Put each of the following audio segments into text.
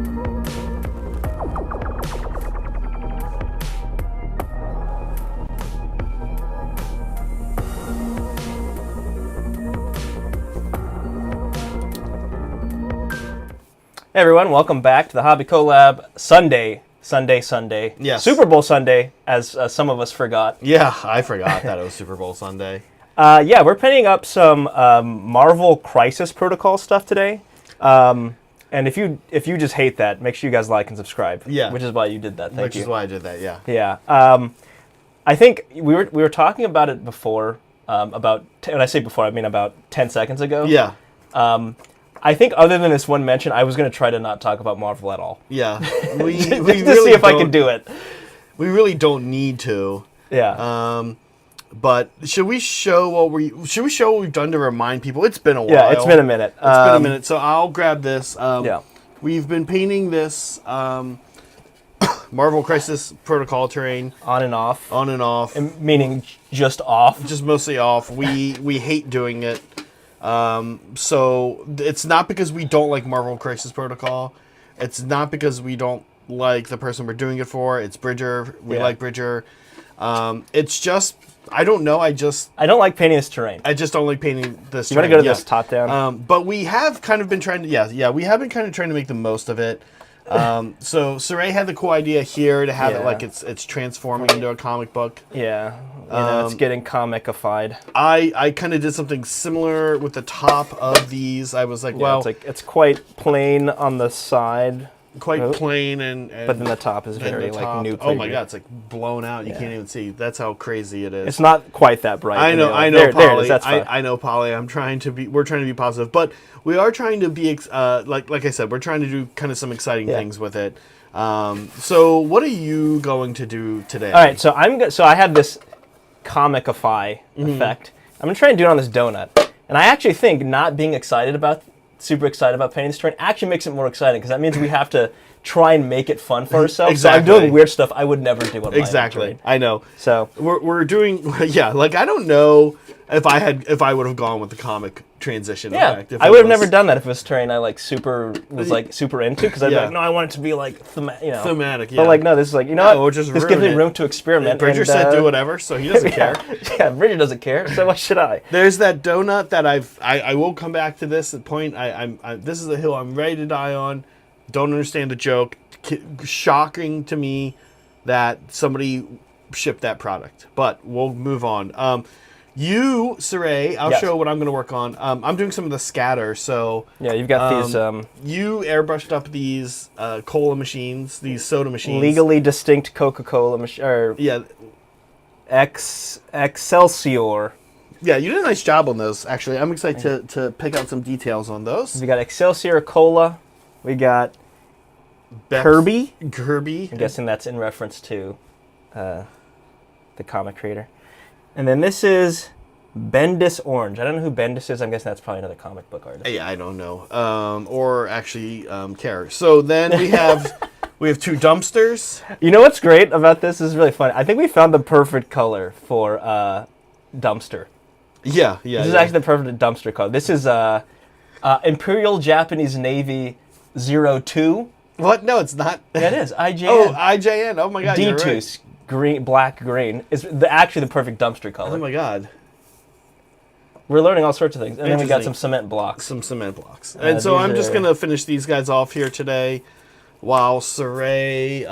Hey everyone, welcome back to the Hobby Collab Sunday. Yes. Super Bowl Sunday, as some of us forgot. Yeah, I forgot that it was Super Bowl Sunday. Yeah, we're painting up some Marvel Crisis Protocol stuff today. And if you just hate that, make sure you guys like and subscribe. Yeah. Which is why you did that. Thank you. Which is why I did that, yeah. Yeah. I think we were talking about it before. When I say before, I mean about 10 seconds ago. Yeah. I think other than this one mention, I was going to try to not talk about Marvel at all. Yeah. We just to really see if I could do it. We really don't need to. Yeah. But should we show what we've done to remind people? It's been a while. Yeah, it's been a minute. It's been a minute. So I'll grab this. Yeah. We've been painting this Marvel Crisis Protocol terrain On and off. on and off. Meaning just off. Just mostly off. We hate doing it. So it's not because we don't like Marvel Crisis Protocol. It's not because we don't like the person we're doing it for. It's Bridger. We like Bridger. It's just, I don't know. I don't like painting this terrain. just don't like painting this You terrain. want to go to this top down? But we have kind of been trying to, we have been kind of trying to make the most of it. So Cire had the cool idea here to have it like it's transforming into a comic book. Yeah. It's getting comic-ified. I kind of did something similar with the top of these. I was like, it's quite plain on the side. Quite plain and but then the top is very like new. Oh my god, it's like blown out. You can't even see. That's how crazy it is. It's not quite that bright. I know, there, Polly. There it is, that's fine. I know, Polly. We're trying to be positive, but we are trying to be like I said, we're trying to do kind of some exciting things with it. So what are you going to do today? All right, so I had this comicify effect. I'm gonna try and do it on this donut, and I actually think not being super excited about painting this terrain actually makes it more exciting because that means we have to try and make it fun for ourselves. Exactly. So I'm doing weird stuff I would never do on my own terrain. I know. So we're doing like I don't know if I would have gone with the comic transition effect. I would have never done that if it was terrain I was super into because I'd be like, no, I want it to be like thematic. Yeah. But like no, this is like this gives me it. room to experiment. Bridger said do whatever, so he doesn't care. Yeah, Bridger doesn't care. So why should I? There's that donut that I will come back to this at point. This is a hill I'm ready to die on. Don't understand the joke. Shocking to me that somebody shipped that product, but we'll move on. You, Cire, I'll show what I'm going to work on. I'm doing some of the scatter, so... Yeah, you've got these... You airbrushed up these cola machines, these soda machines. Legally distinct Coca-Cola machine... Yeah. Excelsior. Yeah, you did a nice job on those, actually. I'm excited to pick out some details on those. We got Excelsior Cola. We got Kirby. I'm guessing that's in reference to the comic creator. And then this is Bendis Orange. I don't know who Bendis is. I'm guessing that's probably another comic book artist. Yeah, I don't know. Or actually care. So then we have two dumpsters. You know what's great about this? This is really funny. I think we found the perfect color for dumpster. Yeah. This is actually the perfect dumpster color. This is Imperial Japanese Navy 02. What? No, it's not. That is IJN. Oh, IJN. Oh my god. D2. You're right. Green, black, green is actually the perfect dumpster color. Oh my god. We're learning all sorts of things. And then we got some cement blocks. And so I'm just going to finish these guys off here today while Cire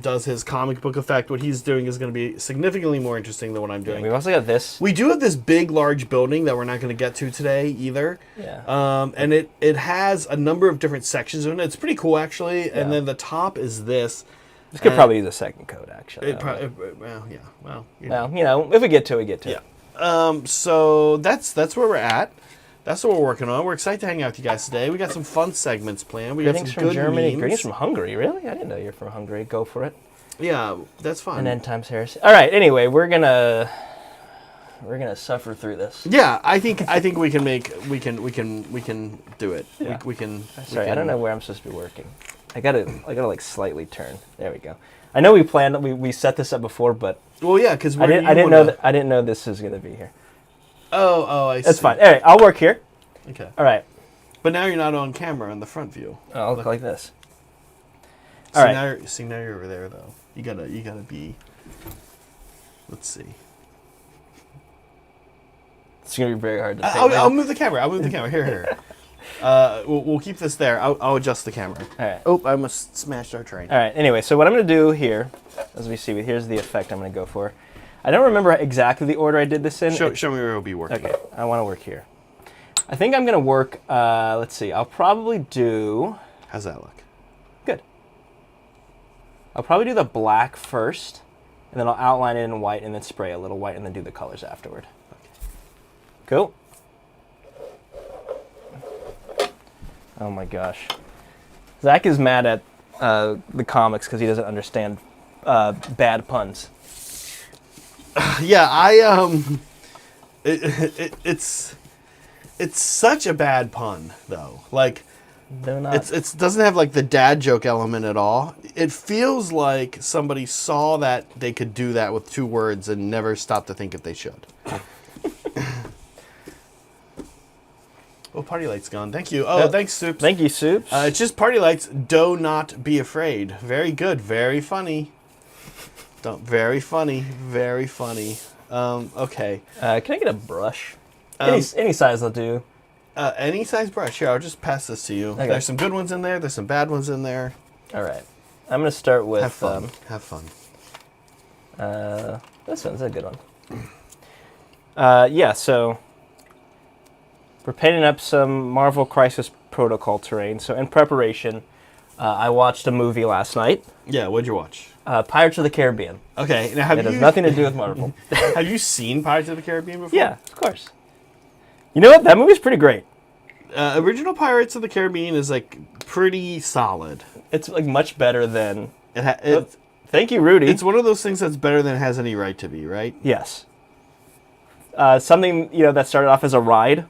does his comic book effect. What he's doing is going to be significantly more interesting than what I'm doing. Yeah, we've also got this. We do have this big, large building that we're not going to get to today either. Yeah. And it has a number of different sections in it. It's pretty cool, actually. Yeah. And then the top is this. This could probably use a second coat, actually. Well, if we get to it, we get to it. Yeah. So that's where we're at. That's what we're working on. We're excited to hang out with you guys today. We got some fun segments planned. We got some from good Germany. memes. Greetings from Hungary. Really? I didn't know you're from Hungary. Go for it. Yeah, that's fine. And end times heresy. All right. Anyway, we're gonna suffer through this. Yeah, I think we can do it. Yeah. We can. Sorry, I don't know where I'm supposed to be working. I gotta like slightly turn. There we go. I know we set this up before, but well, yeah, because I didn't know this was gonna be here. Oh, I see. That's fine. All right, I'll work here. Okay. All right. But now you're not on camera in the front view. I'll look like this. All right. See, now you're over there, though. You gotta be... Let's see. It's going to be very hard to say. I'll move the camera. Here. We'll keep this there. I'll adjust the camera. All right. Oh, I almost smashed our train. All right. Anyway, so what I'm going to do here, as we see, here's the effect I'm going to go for. I don't remember exactly the order I did this in. Show me where it'll be working. Okay. I want to work here. I think I'm going to work, let's see, I'll probably do... How's that look? Good. I'll probably do the black first, and then I'll outline it in white, and then spray a little white, and then do the colors afterward. Okay. Cool. Oh my gosh. Zach is mad at the comics because he doesn't understand bad puns. Yeah, it's such a bad pun, though. Like, They're not. it doesn't have like the dad joke element at all. It feels like somebody saw that they could do that with 2 words and never stopped to think if they should. Oh, party light's gone. Thank you. Oh, thanks, Soups. Thank you, Soups. It's just party lights. Do not be afraid. Very good. Very funny. Very funny. Very funny. Okay. Can I get a brush? Any size will do. Any size brush. Here, I'll just pass this to you. Okay. There's some good ones in there. There's some bad ones in there. All right. I'm going to start with... Have fun. Have fun. This one's a good one. Yeah, so... We're painting up some Marvel Crisis Protocol terrain. So in preparation, I watched a movie last night. Yeah, what'd you watch? Pirates of the Caribbean. Okay, now It has nothing to do with Marvel. Have you seen Pirates of the Caribbean before? Yeah, of course. You know what? That movie's pretty great. Original Pirates of the Caribbean is like pretty solid. It's like much better than... It Thank you, Rudy. It's one of those things that's better than it has any right to be, right? Yes. Something, that started off as a ride.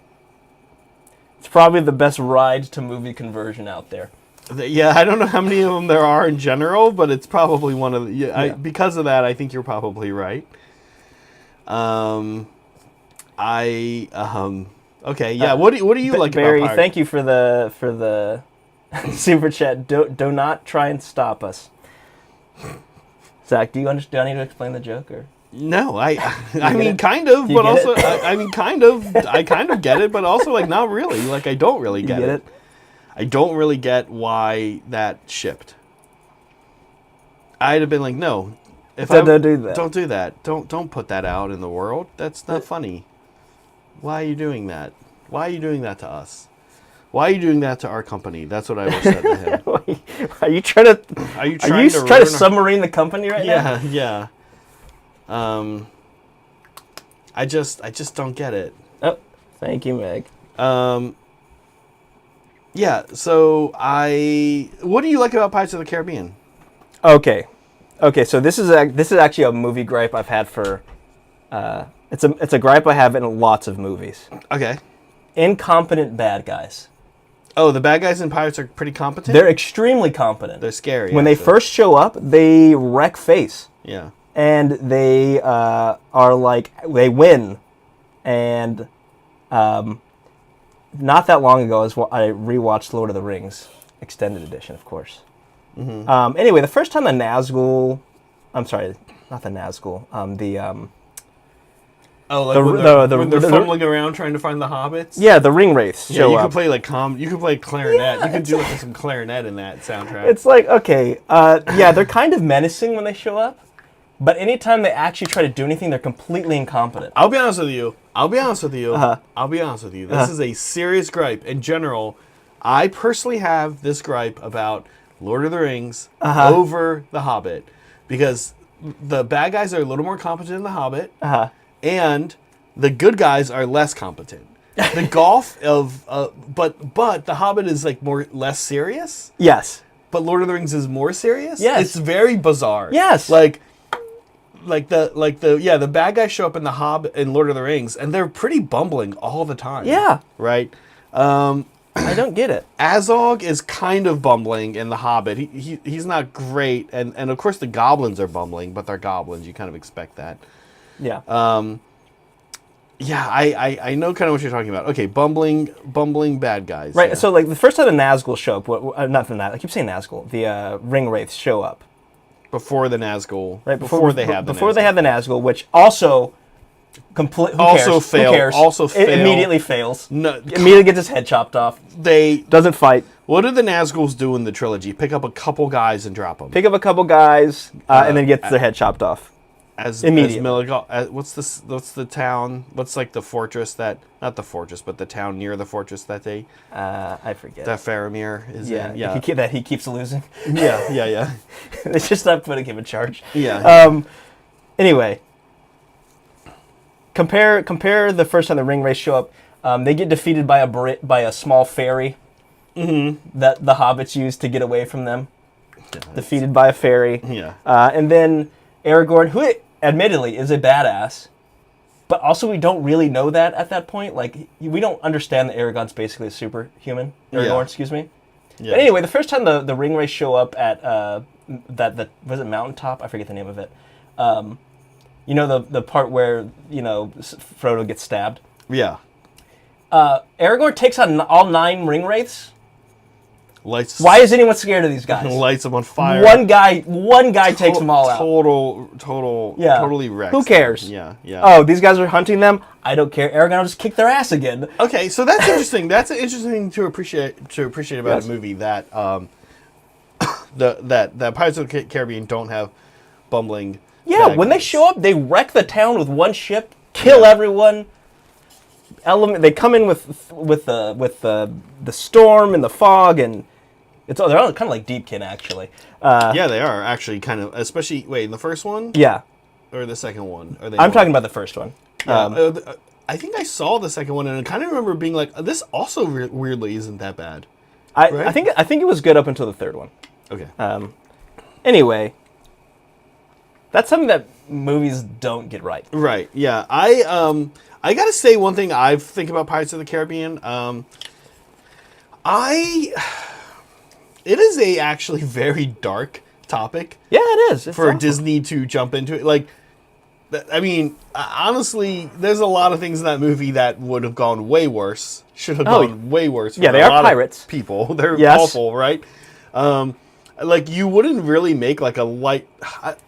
It's probably the best ride to movie conversion out there. Yeah, I don't know how many of them there are in general, but it's probably one of the... because of that, I think you're probably right. Okay, yeah. What do you like Barry, about Pirates? thank you for the super chat. Do not try and stop us. Zach, do I need to explain the joke or? No, I mean, kind of, but also, I mean, kind of. I kind of get it, but also, like, not really. Like, I don't really get it. I don't really get why that shipped. I'd have been like, no. Don't do that. Don't do that. Don't put that out in the world. That's not funny. Why are you doing that? Why are you doing that to us? Why are you doing that to our company? That's what I would have said to him. Are you trying to submarine the company right now? Yeah. I just don't get it. Oh, thank you, Meg. Yeah. So what do you like about Pirates of the Caribbean? Okay. So this is actually a movie gripe I've had for. It's a gripe I have in lots of movies. Okay. Incompetent bad guys. Oh, the bad guys in Pirates are pretty competent? They're extremely competent. They're scary. When they first show up, they wreck face. Yeah. And they are like, they win. And not that long ago, I rewatched Lord of the Rings, Extended Edition, of course. Mm-hmm. Anyway, the first time the Nazgul... I'm sorry, not the Nazgul. When they're fumbling around trying to find the hobbits? Yeah, the ring wraiths show up. Could play you could play clarinet. You could do like some clarinet in that soundtrack. It's like, okay, they're kind of menacing when they show up, but anytime they actually try to do anything, they're completely incompetent. I'll be honest with you. This is a serious gripe. In general, I personally have this gripe about Lord of the Rings over The Hobbit, because the bad guys are a little more competent in The Hobbit. And the good guys are less competent. The golf of, but The Hobbit is like less serious. Yes. But Lord of the Rings is more serious. Yes. It's very bizarre. Yes. Like the bad guys show up in The Hobbit and Lord of the Rings, and they're pretty bumbling all the time. Yeah. Right. I don't get it. Azog is kind of bumbling in The Hobbit. He's not great, and of course the goblins are bumbling, but they're goblins. You kind of expect that. Yeah. Yeah, I know kind of what you're talking about. Okay, bumbling bad guys. Right. Yeah. So like the first time the Nazgul show up, not the Nazgul. I keep saying Nazgul. The ring wraiths show up. Before the Nazgul. Right. Before they have the before Nazgul. they have the Nazgul, which also Who Also cares? fail. Who cares? Also It fail. immediately fails. No, Immediately gets his head chopped off. they. Doesn't fight. What do the Nazguls do in the trilogy? Pick up a couple guys and drop them. Pick up a couple guys and then gets their head chopped off. Immediately. What's the town? What's like the fortress that? Not the fortress, but the town near the fortress that they. I forget. That Faramir is in. Yeah. That he keeps losing. Yeah. It's just not putting him in charge. Yeah. Anyway. Compare the first time the ring wraiths show up. They get defeated by a small fairy that the hobbits use to get away from them. Defeated by a fairy. Yeah. And then Aragorn, who admittedly is a badass, but also we don't really know that at that point. Like, we don't understand that Aragorn's basically a superhuman. Aragorn, excuse me. Yeah. But anyway, the first time the ring wraiths show up at was it mountaintop? I forget the name of it. You know the part where Frodo gets stabbed. Yeah. Aragorn takes on all 9 ring wraiths. Lights. Why is anyone scared of these guys? Lights them on fire. One guy takes them all out. Totally wrecked. Who cares? Yeah. Oh, these guys are hunting them. I don't care. Aragorn will just kick their ass again. Okay, so that's interesting. That's interesting to appreciate about a movie that that Pirates of the Caribbean don't have bumbling. Yeah, when they show up, they wreck the town with one ship, kill everyone. They come in with the storm and the fog, and they're all kind of like Deepkin actually. Yeah, they are actually kind of, especially in the first one. Yeah, or the second one. I'm talking about the first one. Yeah, I think I saw the second one, and I kind of remember being like, "This also weirdly isn't that bad." I think it was good up until the third one. Okay. Anyway, that's something that movies don't get right. Right. Yeah. I gotta say one thing I think about Pirates of the Caribbean. It is a actually very dark topic. Yeah, it is. It's for awesome. Disney to jump into it. Like, I mean, honestly, there's a lot of things in that movie that would have gone way worse. Should have gone way worse. Yeah, they are pirates. People, they're awful, right? Like, you wouldn't really make like a light.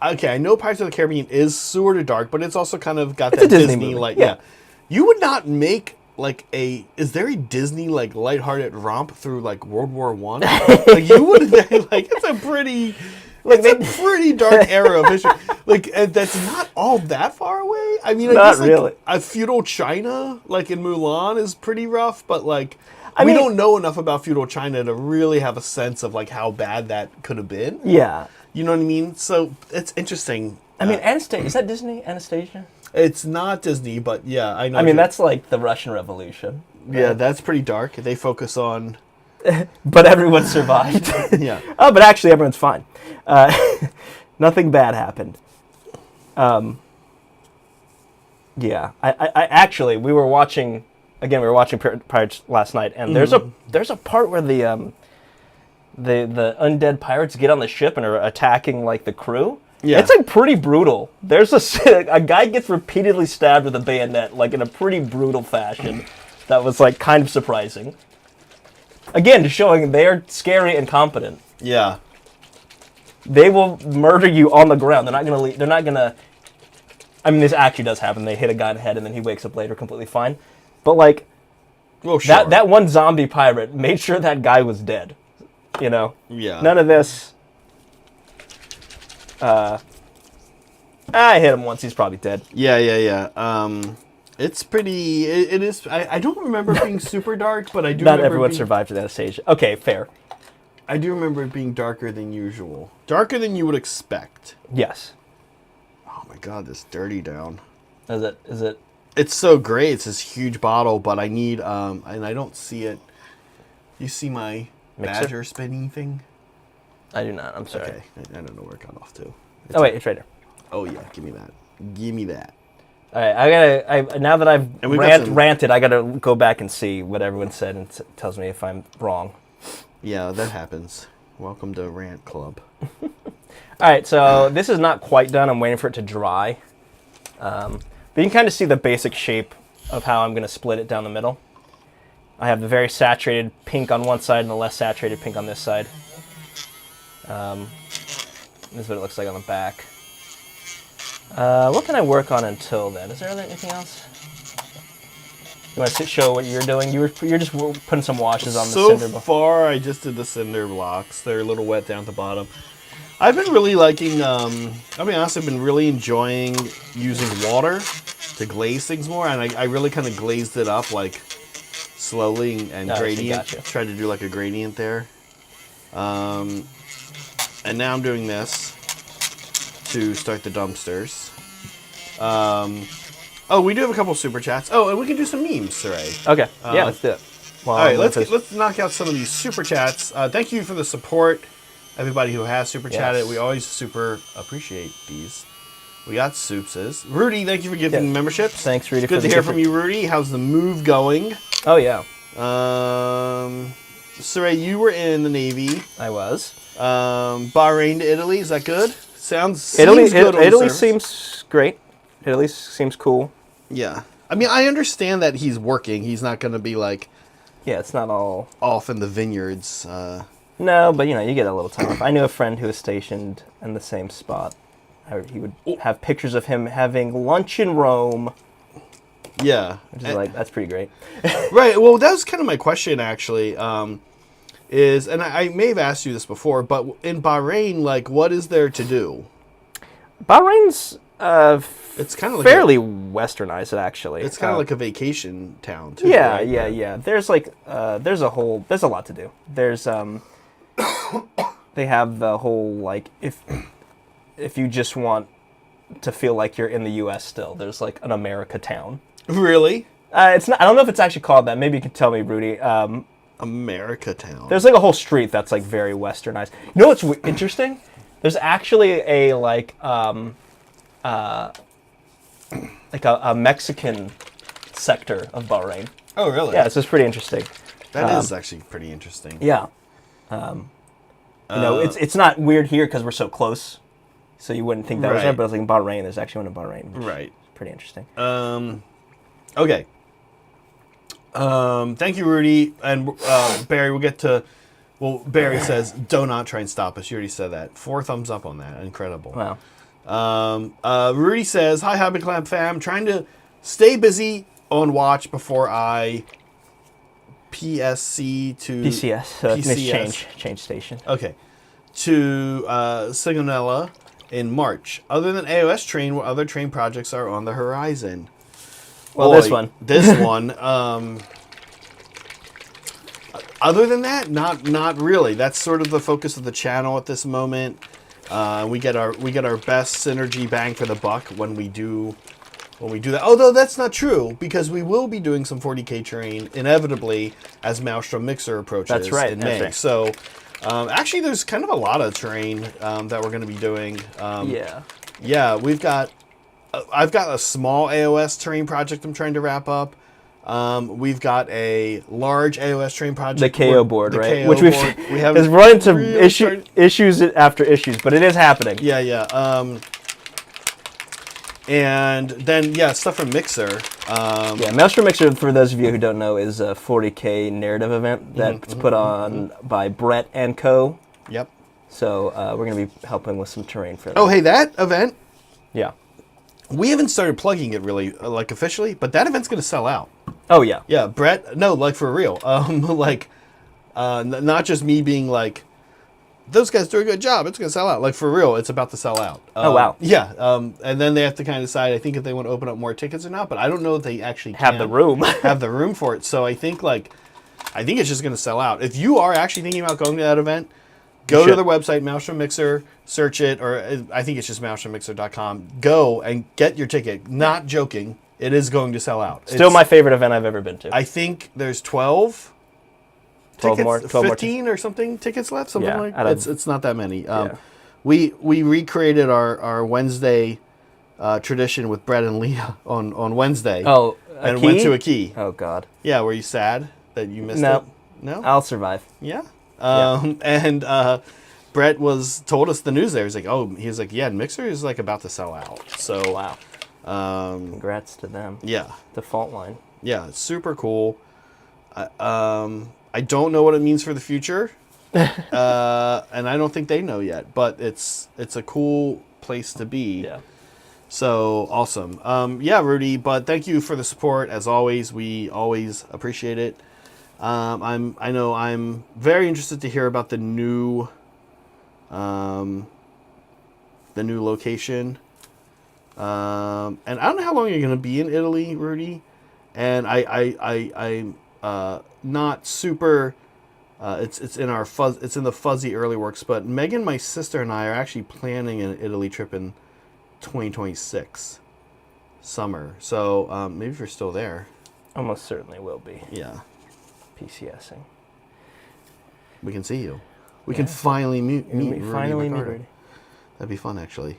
Okay, I know Pirates of the Caribbean is sort of dark, but it's also kind of got that Disney light. Yeah. You would not make like is there a Disney like lighthearted romp through like World War I? Like, you would like, it's a pretty pretty dark era of history. Like, and that's not all that far away. I mean, I guess like really. A feudal China like in Mulan is pretty rough, but like we don't know enough about feudal China to really have a sense of like how bad that could have been. Yeah. You know what I mean? So it's interesting. I mean, Anastasia, is that Disney? Anastasia? It's not Disney, but yeah, I know. I mean, that's like the Russian Revolution. Yeah, that's pretty dark. They focus on... But everyone survived. Yeah. Oh, but actually everyone's fine. Nothing bad happened. Yeah. I actually, we were watching Pirates last night, and there's a part where the undead pirates get on the ship and are attacking like the crew. Yeah. It's like pretty brutal. There's a guy gets repeatedly stabbed with a bayonet, like in a pretty brutal fashion. That was like kind of surprising. Again, just showing they're scary and competent. Yeah. They will murder you on the ground. They're not gonna. I mean, this actually does happen. They hit a guy in the head and then he wakes up later completely fine. But like, well, sure. that one zombie pirate made sure that guy was dead. You know. Yeah. None of this. I hit him once. He's probably dead. Yeah. It's pretty. It is. I don't remember it being super dark, but I do. Not everyone survived to that stage. Okay, fair. I do remember it being darker than usual. Darker than you would expect. Yes. Oh my god, this dirty down. Is it? It's so great. It's this huge bottle, but I need and I don't see it. You see my badger spinning thing? I do not. I'm sorry. Okay, I don't know where it got off to. Wait, it's right there. Oh yeah, give me that. Give me that. All right, now that I've ranted, I gotta go back and see what everyone said and tells me if I'm wrong. Yeah, that happens. Welcome to Rant Club. All right, so this is not quite done. I'm waiting for it to dry. But you can kind of see the basic shape of how I'm going to split it down the middle. I have the very saturated pink on one side and the less saturated pink on this side. This is what it looks like on the back. What can I work on until then? Is there anything else? You want to show what you're doing? You're just putting some washes on the cinder block. So far, I just did the cinder blocks. They're a little wet down at the bottom. I've been really liking, I'll be honest, I've been really enjoying using water to glaze things more. And I really kind of glazed it up like slowly and gradient. Gotcha. Tried to do like a gradient there. And now I'm doing this to start the dumpsters. Oh, we do have a couple super chats. Oh, and we can do some memes, Cire. Okay, yeah, let's do it. All right, let's knock out some of these super chats. Thank you for the support, everybody who has super chatted. We always super appreciate these. We got Soupses. Rudy, thank you for giving memberships. Thanks, Rudy. Good to hear from you, Rudy. How's the move going? Oh, yeah. Cire, you were in the Navy. I was. Bahrain to Italy, is that good? Seems good. Italy seems great. Italy seems cool. Yeah. I mean, I understand that he's working. He's not going to be like... Yeah, it's not all... off in the vineyards. No, but, you get a little time off. I knew a friend who was stationed in the same spot. He would have pictures of him having lunch in Rome. Yeah. Which is that's pretty great. Right. Well, that was kind of my question, actually. And I may have asked you this before, but in Bahrain, what is there to do? Bahrain's... it's kind of fairly westernized, actually. It's kind of like a vacation town, too. Yeah, right? yeah. There's there's a lot to do. There's they have the whole if you just want to feel like you're in the U.S. still, there's an America town. Really? It's not. I don't know if it's actually called that. Maybe you can tell me, Rudy. America town. There's a whole street that's very westernized. You know what's interesting? There's actually a a Mexican sector of Bahrain. Oh, really? Yeah, it's just pretty interesting. That is actually pretty interesting. Yeah. It's not weird here because we're so close, so you wouldn't think that was there. But in Bahrain, there's actually one in Bahrain. Right. Pretty interesting. Okay. Thank you, Rudy. And Barry, we'll get to... Well, Barry says, do not try and stop us. You already said that. 4 thumbs up on that. Incredible. Wow. Rudy says, hi, Hobby Clamp fam. Trying to stay busy on watch before I PSC to... PCS. So that means PCS. Change station. Okay. To Sigonella in March. Other than AOS Train, what other train projects are on the horizon? Well, this one. This one. Other than that, not really. That's sort of the focus of the channel at this moment. We get our best synergy bang for the buck when we do that. Although that's not true, because we will be doing some 40k terrain inevitably as Maelstrom Mixer approaches. That's right. In May. Right. So actually, there's kind of a lot of terrain that we're going to be doing. Yeah, we've got. I've got a small AOS terrain project I'm trying to wrap up. We've got a large AOS terrain project. The KO board, right? KO Which we have has run into issues after issues, but it is happening. Yeah. And then, stuff from Mixer. Maelstrom Mixer, for those of you who don't know, is a 40k narrative event that's put on by Brett and Co. Yep. So we're going to be helping with some terrain for that. Oh, hey, that event? Yeah. We haven't started plugging it really, officially, but that event's going to sell out. Oh, yeah. Yeah, Brett, no, for real. Not just me being those guys do a good job. It's going to sell out. For real, it's about to sell out. Oh, wow. Yeah. And then they have to kind of decide, I think, if they want to open up more tickets or not. But I don't know if they actually have the room. have the room for it. So I think it's just going to sell out. If you are actually thinking about going to that event, go to their website, Maelstrom Mixer, search it, or I think it's just maelstrommixer.com. Go and get your ticket. Not joking. It is going to sell out. Still my favorite event I've ever been to. I think there's 12 tickets, more, 15 or something tickets left, something like that. It's not that many. We recreated our Wednesday tradition with Brett and Leah on Wednesday. Oh, and went to a key. Oh, God. Yeah, were you sad that you missed it? No? I'll survive. Yeah? And Brett told us the news there. He's like, and Mixer is about to sell out. So wow. Congrats to them. Yeah. The fault line. Yeah, it's super cool. I don't know what it means for the future, and I don't think they know yet. But it's a cool place to be. Yeah. So awesome. Yeah, Rudy. But thank you for the support as always. We always appreciate it. I know I'm very interested to hear about the new location. And I don't know how long you're going to be in Italy, Rudy. And I'm not super. It's in the fuzzy early works. But Megan, my sister, and I are actually planning an Italy trip in 2026 summer. So maybe if you're still there, Almost certainly will be. yeah, PCSing. we can see you. We can finally meet Rudy Ricardo. Rudy. That'd be fun, actually.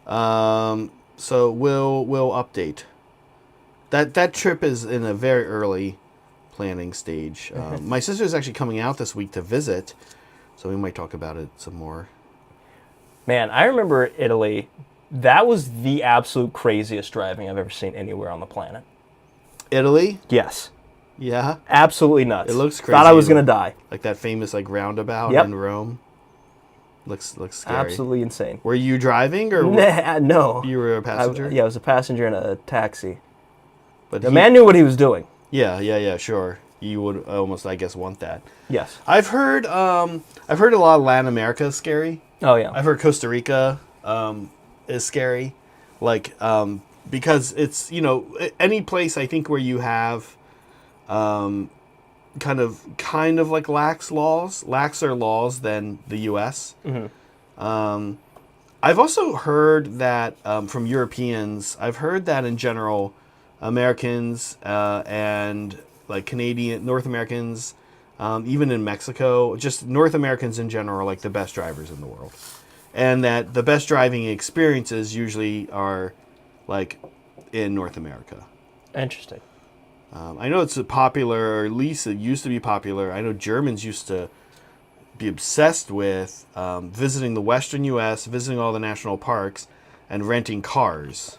So we'll update. That trip is in a very early planning stage. My sister is actually coming out this week to visit, so we might talk about it some more. Man, I remember Italy. That was the absolute craziest driving I've ever seen anywhere on the planet. Italy? Yes. Yeah. Absolutely nuts. It looks crazy. Thought I was going to die. Like that famous roundabout Yep. in Rome. Looks scary. Absolutely insane. Were you driving or No. You were a passenger? I was a passenger in a taxi. But The man knew what he was doing. Yeah, sure. You would almost, I guess, want that. Yes. I've heard a lot of Latin America is scary. Oh, yeah. I've heard Costa Rica is scary, because it's any place I think where you have kind of like laxer laws than the U.S. Mm-hmm. I've also heard that from Europeans. I've heard that in general, Americans and like North Americans, even in Mexico, just North Americans in general are like the best drivers in the world. And that the best driving experiences usually are like in North America. Interesting. I know it's popular, or at least it used to be popular. I know Germans used to be obsessed with visiting the Western U.S., visiting all the national parks, and renting cars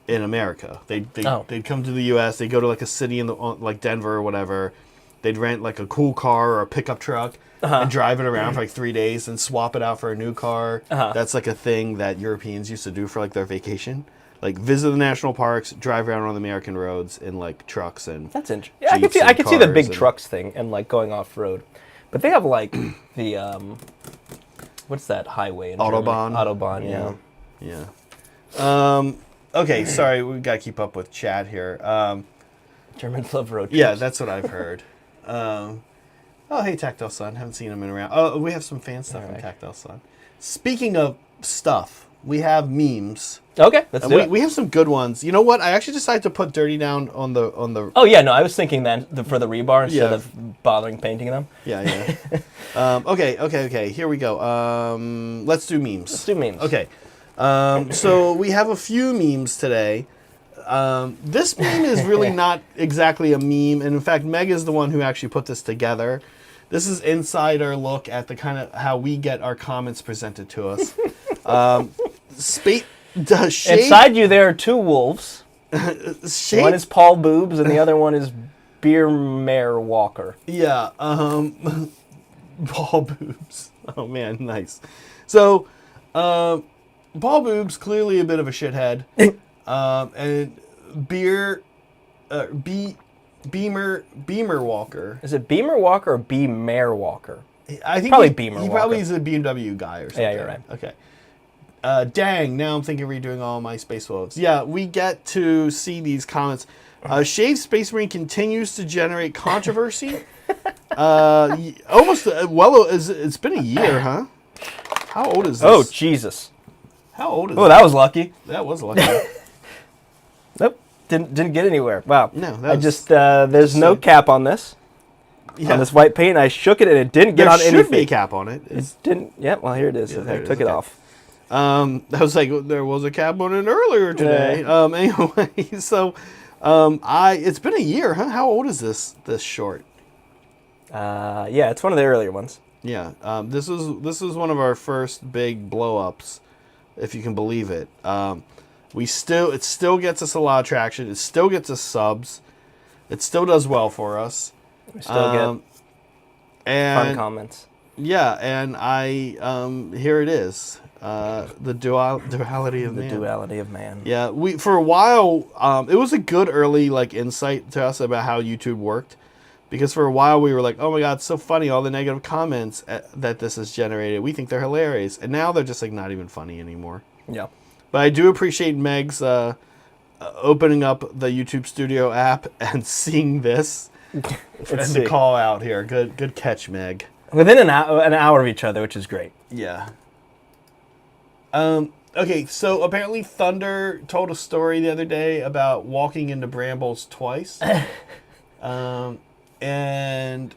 in America. They'd come to the U.S., they'd go to like a city in like Denver or whatever. They'd rent like a cool car or a pickup truck and drive it around for like 3 days and swap it out for a new car. That's like a thing that Europeans used to do for like their vacation. Like visit the national parks, drive around on the American roads in like trucks and That's interesting. Yeah, I could see the big trucks thing and like going off road, but they have like the what's that highway in Autobahn. Germany? Autobahn, yeah. Okay, sorry, we gotta keep up with Chad here. Germans love road trips. Yeah, that's what I've heard. Oh, hey, Tactile Sun. Haven't seen him in around. Oh, we have some fan stuff from Tactile Sun. Speaking of stuff, we have memes. Okay, let's do it. We have some good ones. You know what? I actually decided to put Dirty down on the. Oh yeah, no, I was thinking then for the rebar instead of bothering painting them. Yeah. Okay. Here we go. Let's do memes. Let's do memes. Okay. So we have a few memes today. This meme is really not exactly a meme, and in fact, Meg is the one who actually put this together. This is insider look at the kind of how we get our comments presented to us. Inside you, there are two wolves. One is Paul Boobs, and the other one is Beer Mare Walker. Yeah. Paul Boobs. Oh man, nice. So, Paul Boobs clearly a bit of a shithead. And Beamer Walker. Is it Beamer Walker or Beamer Walker? I think probably Beamer Walker. He probably is a BMW guy or something. Yeah, you're right. Okay. Dang, now I'm thinking of redoing all my Space Wolves. Yeah, we get to see these comments. Shaved Space Marine continues to generate controversy. It's been a year, huh? How old is this? Oh, Jesus. How old is Oh, that was lucky. That was lucky. Nope. Didn't get anywhere. Wow. No, there's no cap on this. Yeah. On this white paint. I shook it and it didn't get on anything. There should be a cap on it. It didn't. Yeah, well, here it is. Yeah, I took it off. I was like, there was a cap on it earlier today. Yeah. Anyway, so it's been a year, huh? How old is this short? Yeah, it's one of the earlier ones. Yeah. This was one of our first big blow-ups, if you can believe it. it still gets us a lot of traction. It still gets us subs. It still does well for us. We still get fun comments. Yeah, and here it is. The duality of man. The duality of man. Yeah, for a while, it was a good early insight to us about how YouTube worked, because for a while we were like, oh my god, it's so funny, all the negative comments that this has generated. We think they're hilarious, and now they're just not even funny anymore. Yeah. But I do appreciate Meg's opening up the YouTube Studio app and seeing this and the call out here. Good catch, Meg. Within an hour of each other, which is great. Yeah. Okay, so apparently Thunder told a story the other day about walking into brambles twice. And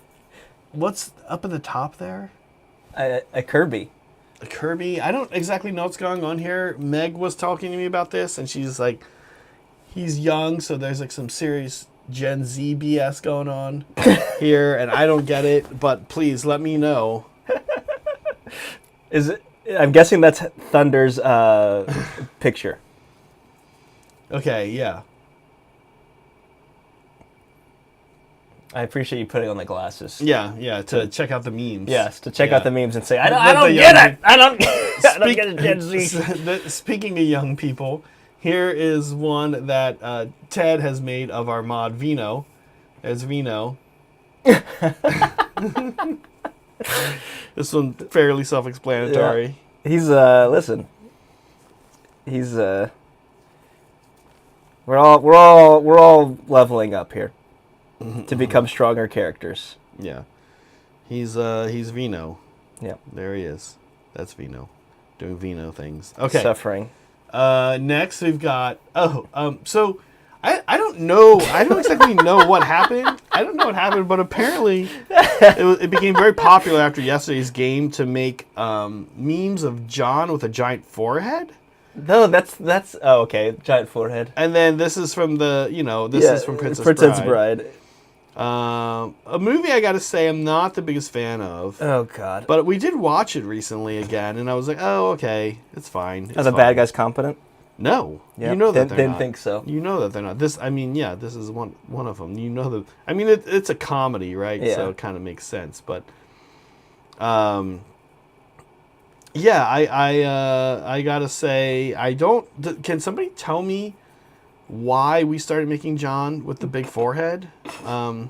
what's up at the top there? A Kirby. A Kirby. I don't exactly know what's going on here. Meg was talking to me about this, and she's like, he's young, so there's some serious Gen Z BS going on here, and I don't get it, but please let me know. Is it? I'm guessing that's Thunder's picture. Okay, yeah. I appreciate you putting on the glasses. Yeah, to check out the memes. Yes, to check out the memes and say, I don't get it! I don't get it, Gen Z. Speaking of young people, here is one that Ted has made of our mod Vino. There's Vino. This one fairly self-explanatory. Yeah. He's listen. He's we're all leveling up here to become stronger characters. Yeah. He's Vino. Yeah. There he is. That's Vino. Doing Vino things. Okay. Suffering. Next we've got so I don't know. I don't exactly know what happened. I don't know what happened, but apparently it became very popular after yesterday's game to make memes of John with a giant forehead. No, that's okay. Giant forehead. And then this is from is from Princess Bride. A movie I gotta say I'm not the biggest fan of. Oh God! But we did watch it recently again, and I was like, oh okay, it's fine. Are the bad guys competent? No, yep. You know that didn't think so. You know that they're not. This is one of them. You know that. I mean, it's a comedy, right? Yeah. So it kind of makes sense. But, yeah, I gotta say, I don't. Can somebody tell me why we started making John with the big forehead? I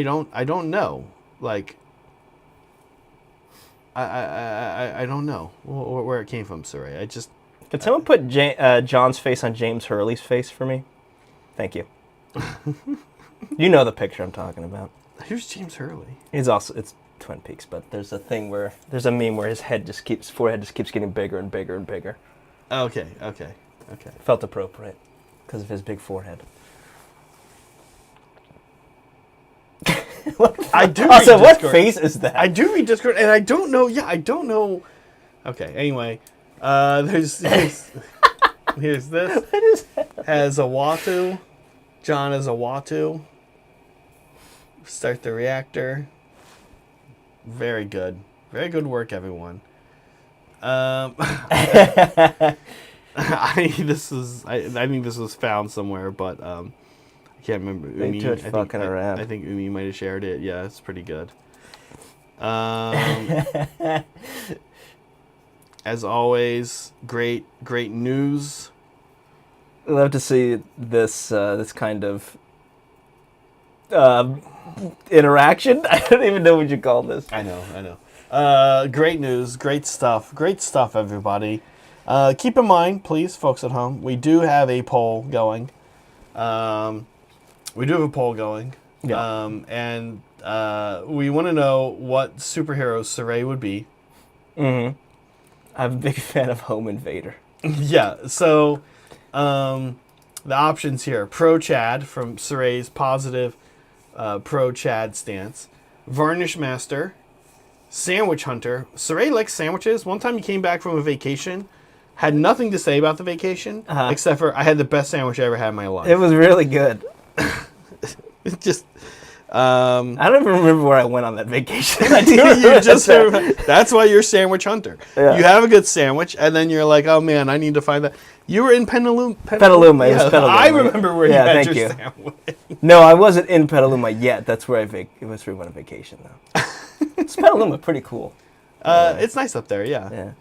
don't know. Like, I don't know where it came from, Cire. I just. Could someone put John's face on James Hurley's face for me? Thank you. You know the picture I'm talking about. Who's James Hurley? It's Twin Peaks, but there's a meme where his forehead just keeps getting bigger and bigger and bigger. Okay. Felt appropriate because of his big forehead. I do. Also, what face is that? I do read Discord, and I don't know. Yeah, I don't know. Okay. Anyway, here's this. What is that? As a Watu, John as a Watu. Start the reactor. Very good. Very good work, everyone. I think this was found somewhere, but I can't remember. Umi, I think Umi might have shared it. Yeah, it's pretty good. As always, great news. I'd love to see this kind of interaction. I don't even know what you call this. I know. Great news, great stuff, everybody. Keep in mind, please, folks at home, we do have a poll going. Yeah. And we want to know what superhero Cire would be. Mm-hmm. I'm a big fan of Home Invader. Yeah, so the options here. Pro Chad from Cire's positive pro Chad stance. Varnish Master. Sandwich Hunter. Cire likes sandwiches. One time he came back from a vacation, had nothing to say about the vacation, except for I had the best sandwich I ever had in my life. It was really good. Just I don't even remember where I went on that vacation. I do You just that's why you're sandwich hunter. Yeah. You have a good sandwich, and then you're like, oh man, I need to find that. You were in Petaluma. Petaluma. It was Petaluma. I remember where you had your you. sandwich. No, I wasn't in Petaluma yet. That's where it was where we went on vacation, though. It's Petaluma, pretty cool. It's nice up there, yeah.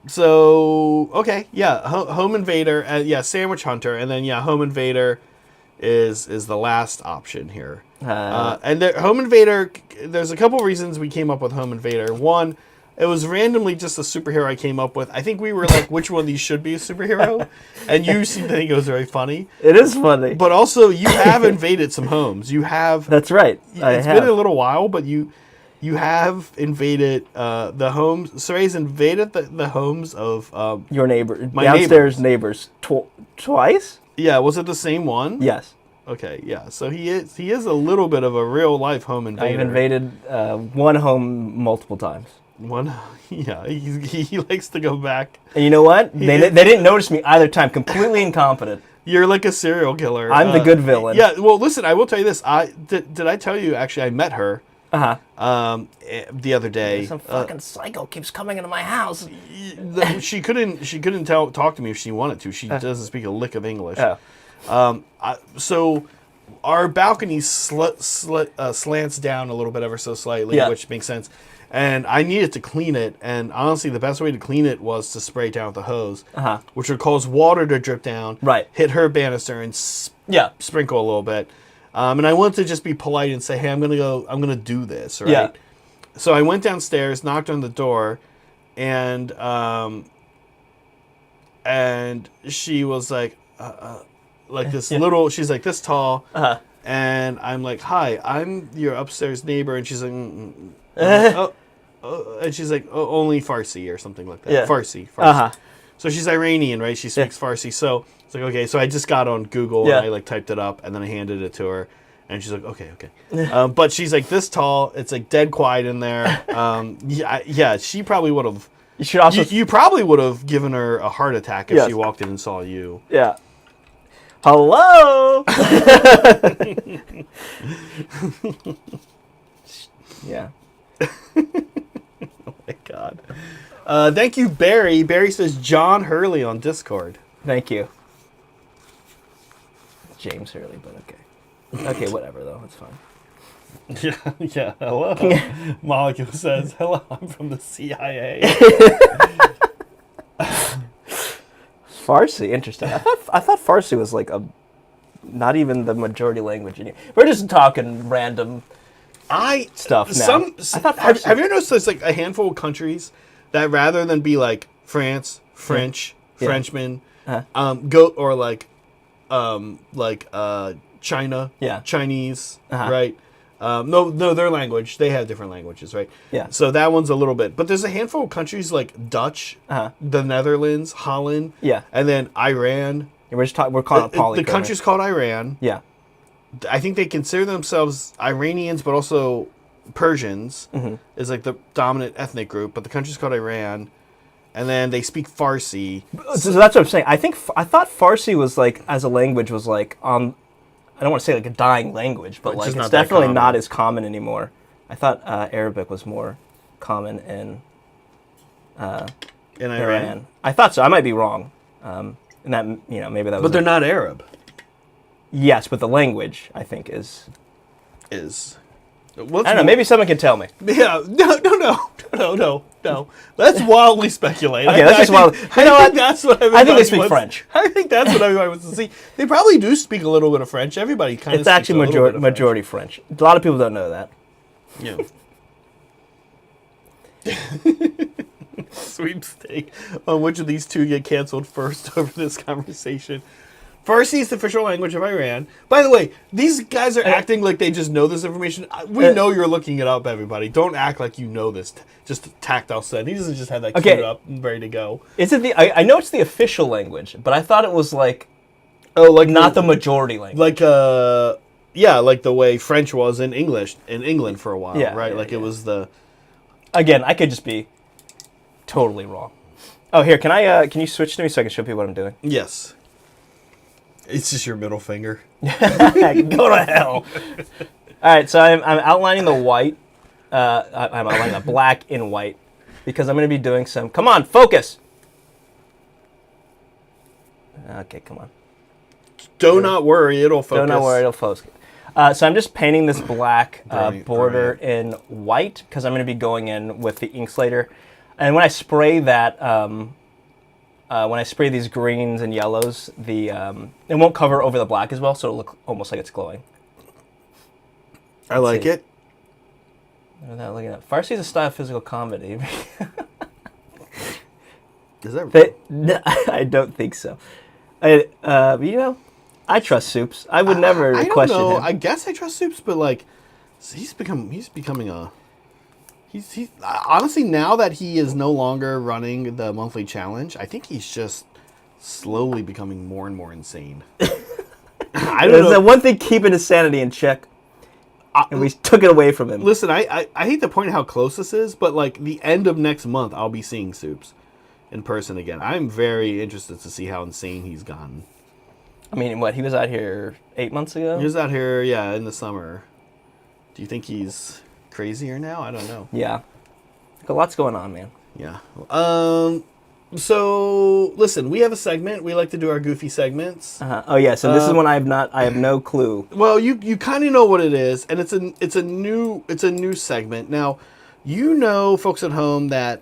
So okay, yeah, home invader, sandwich hunter, and then home invader is the last option here. And home invader, there's a couple reasons we came up with home invader. One, it was randomly just a superhero I came up with. I think we were like, which one of these should be a superhero? And you seem to think it was very funny. It is funny. But also, you have invaded some homes. You have. That's right. It's been a little while, but you have invaded the homes. Cire's invaded the homes of your neighbor, my downstairs neighbors twice. Yeah, was it the same one? Yes. Okay, yeah. So he is a little bit of a real life home invader. I've invaded one home multiple times. He likes to go back. And you know what? They didn't notice me either time. Completely incompetent. You're like a serial killer. I'm the good villain. Yeah. Well, listen. I will tell you this. Did I tell you? Actually, I met her. The other day. Some fucking psycho keeps coming into my house. She couldn't talk to me if she wanted to. She doesn't speak a lick of English. So our balcony slants down a little bit ever so slightly, which makes sense. And I needed to clean it, and honestly, the best way to clean it was to spray it down with a hose, which would cause water to drip down, hit her banister, and sprinkle a little bit. And I wanted to just be polite and say, "Hey, I'm gonna do this, right?" Yeah. So I went downstairs, knocked on the door, and she was like this little. She's like this tall, and I'm like, "Hi, I'm your upstairs neighbor," and she's like. And she's like, only Farsi or something like that. Yeah. Farsi. So she's Iranian, right? She speaks Farsi. So it's like, okay. So I just got on Google and I typed it up and then I handed it to her. And she's like, okay. But she's like this tall. It's like dead quiet in there. She probably would have. You probably would have given her a heart attack if she walked in and saw you. Yeah. Hello. Yeah. Oh my God. Thank you, Barry. Barry says John Hurley on Discord. Thank you. James Hurley, but okay. Okay, whatever though. It's fine. Yeah. Hello. Molecule says, hello, I'm from the CIA. Farsi, interesting. I thought Farsi was like not even the majority language. We're just talking random stuff now. Have you noticed there's like a handful of countries that rather than be like France, French, Frenchman, go or like China, Chinese, right? No, their language. They have different languages, right? Yeah. So that one's a little bit, but there's a handful of countries like Dutch, the Netherlands, Holland, and then Iran. We're calling it polygon. The country's called Iran. Yeah. I think they consider themselves Iranians, but also Persians is like the dominant ethnic group. But the country's called Iran, and then they speak Farsi. So that's what I'm saying. I thought Farsi was like as a language was like I don't want to say like a dying language, but like it's definitely not as common anymore. I thought Arabic was more common in Iran. I thought so. I might be wrong. And that maybe that was. But they're not Arab. Yes, but the language, I think, is. I don't know. Maybe someone can tell me. Yeah. No. That's wildly speculated. Okay, that's just wild. I think they speak French. I think that's what everybody wants to see. They probably do speak a little bit of French. Everybody kind of. It's actually majority French. A lot of people don't know that. Yeah. Sweepstake on which of these two get canceled first over this conversation. Farsi is the official language of Iran. By the way, these guys are acting like they just know this information. We know you're looking it up, everybody. Don't act like you know this. Just tactile send. He doesn't just have that queued up and ready to go. Is it I know it's the official language, but I thought it was like not the majority language. Like like the way French was in England for a while, right? It was the. Again, I could just be totally wrong. Oh, here, can you switch to me so I can show people what I'm doing? Yes. It's just your middle finger. Go to hell. All right, so I'm outlining the white. I'm outlining the black in white because I'm going to be doing some... Come on, focus! Okay, come on. Do not worry, it'll focus. Do not worry, it'll focus. So I'm just painting this black border in white because I'm going to be going in with the ink slater. And when I spray that, when I spray these greens and yellows, it won't cover over the black as well, so it'll look almost like it's glowing. I like it. Without looking at Farsi's a style of physical comedy. Is that real? I don't think so. I trust Soups. I would never question him. I guess I trust Soups, but like, he's becoming a. He's honestly, now that he is no longer running the monthly challenge, I think he's just slowly becoming more and more insane. I don't know. The one thing keeping his sanity in check, and we took it away from him. Listen, I hate to point out how close this is, but like the end of next month, I'll be seeing Soups in person again. I'm very interested to see how insane he's gotten. I mean, he was out here 8 months ago? He was out here, yeah, in the summer. Do you think he's crazier now? I don't know. Yeah. A lot's going on, man. Yeah. So, listen, we have a segment. We like to do our goofy segments. Oh, yeah, so this is one I have no clue. Well, you kind of know what it is, and it's a new segment. Now, folks at home, that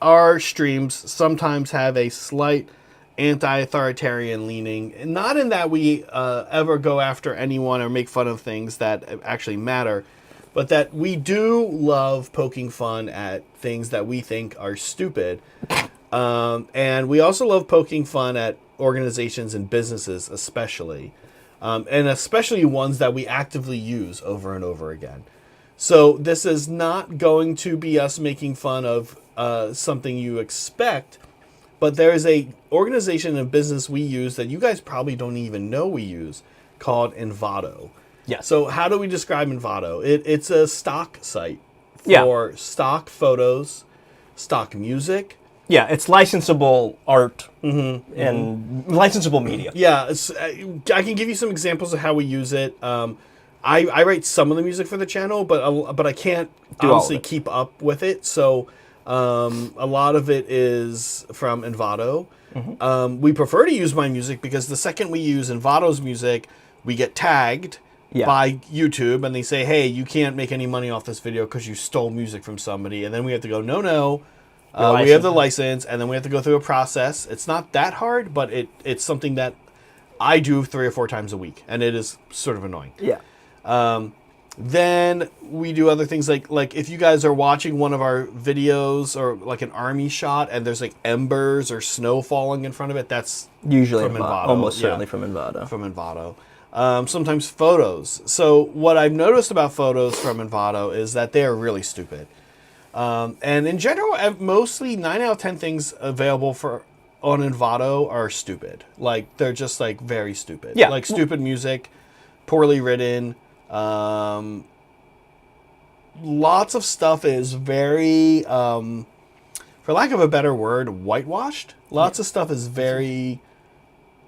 our streams sometimes have a slight anti-authoritarian leaning, not in that we ever go after anyone or make fun of things that actually matter, but that we do love poking fun at things that we think are stupid. And we also love poking fun at organizations and businesses, especially, and especially ones that we actively use over and over again. So this is not going to be us making fun of something you expect, but there is a organization and business we use that you guys probably don't even know we use, called Envato. Yeah. So how do we describe Envato? It's a stock site for stock photos, stock music. Yeah, it's licensable art and licensable media. Yeah, I can give you some examples of how we use it. I write some of the music for the channel, but I can't honestly keep up with it. So a lot of it is from Envato. We prefer to use my music because the second we use Envato's music, we get tagged by YouTube, and they say, hey, you can't make any money off this video because you stole music from somebody. And then we have to go, no. We have the license, and then we have to go through a process. It's not that hard, but it's something that I do 3 or 4 times a week, and it is sort of annoying. Yeah. Then we do other things like if you guys are watching one of our videos or like an army shot and there's like embers or snow falling in front of it, that's usually from Envato. Almost certainly from Envato. From Envato. Sometimes photos. So what I've noticed about photos from Envato is that they are really stupid. And in general, mostly 9 out of 10 things available on Envato are stupid. Like, they're just like very stupid. Yeah. Like stupid music, poorly written. Lots of stuff is very, for lack of a better word, whitewashed. Lots of stuff is very...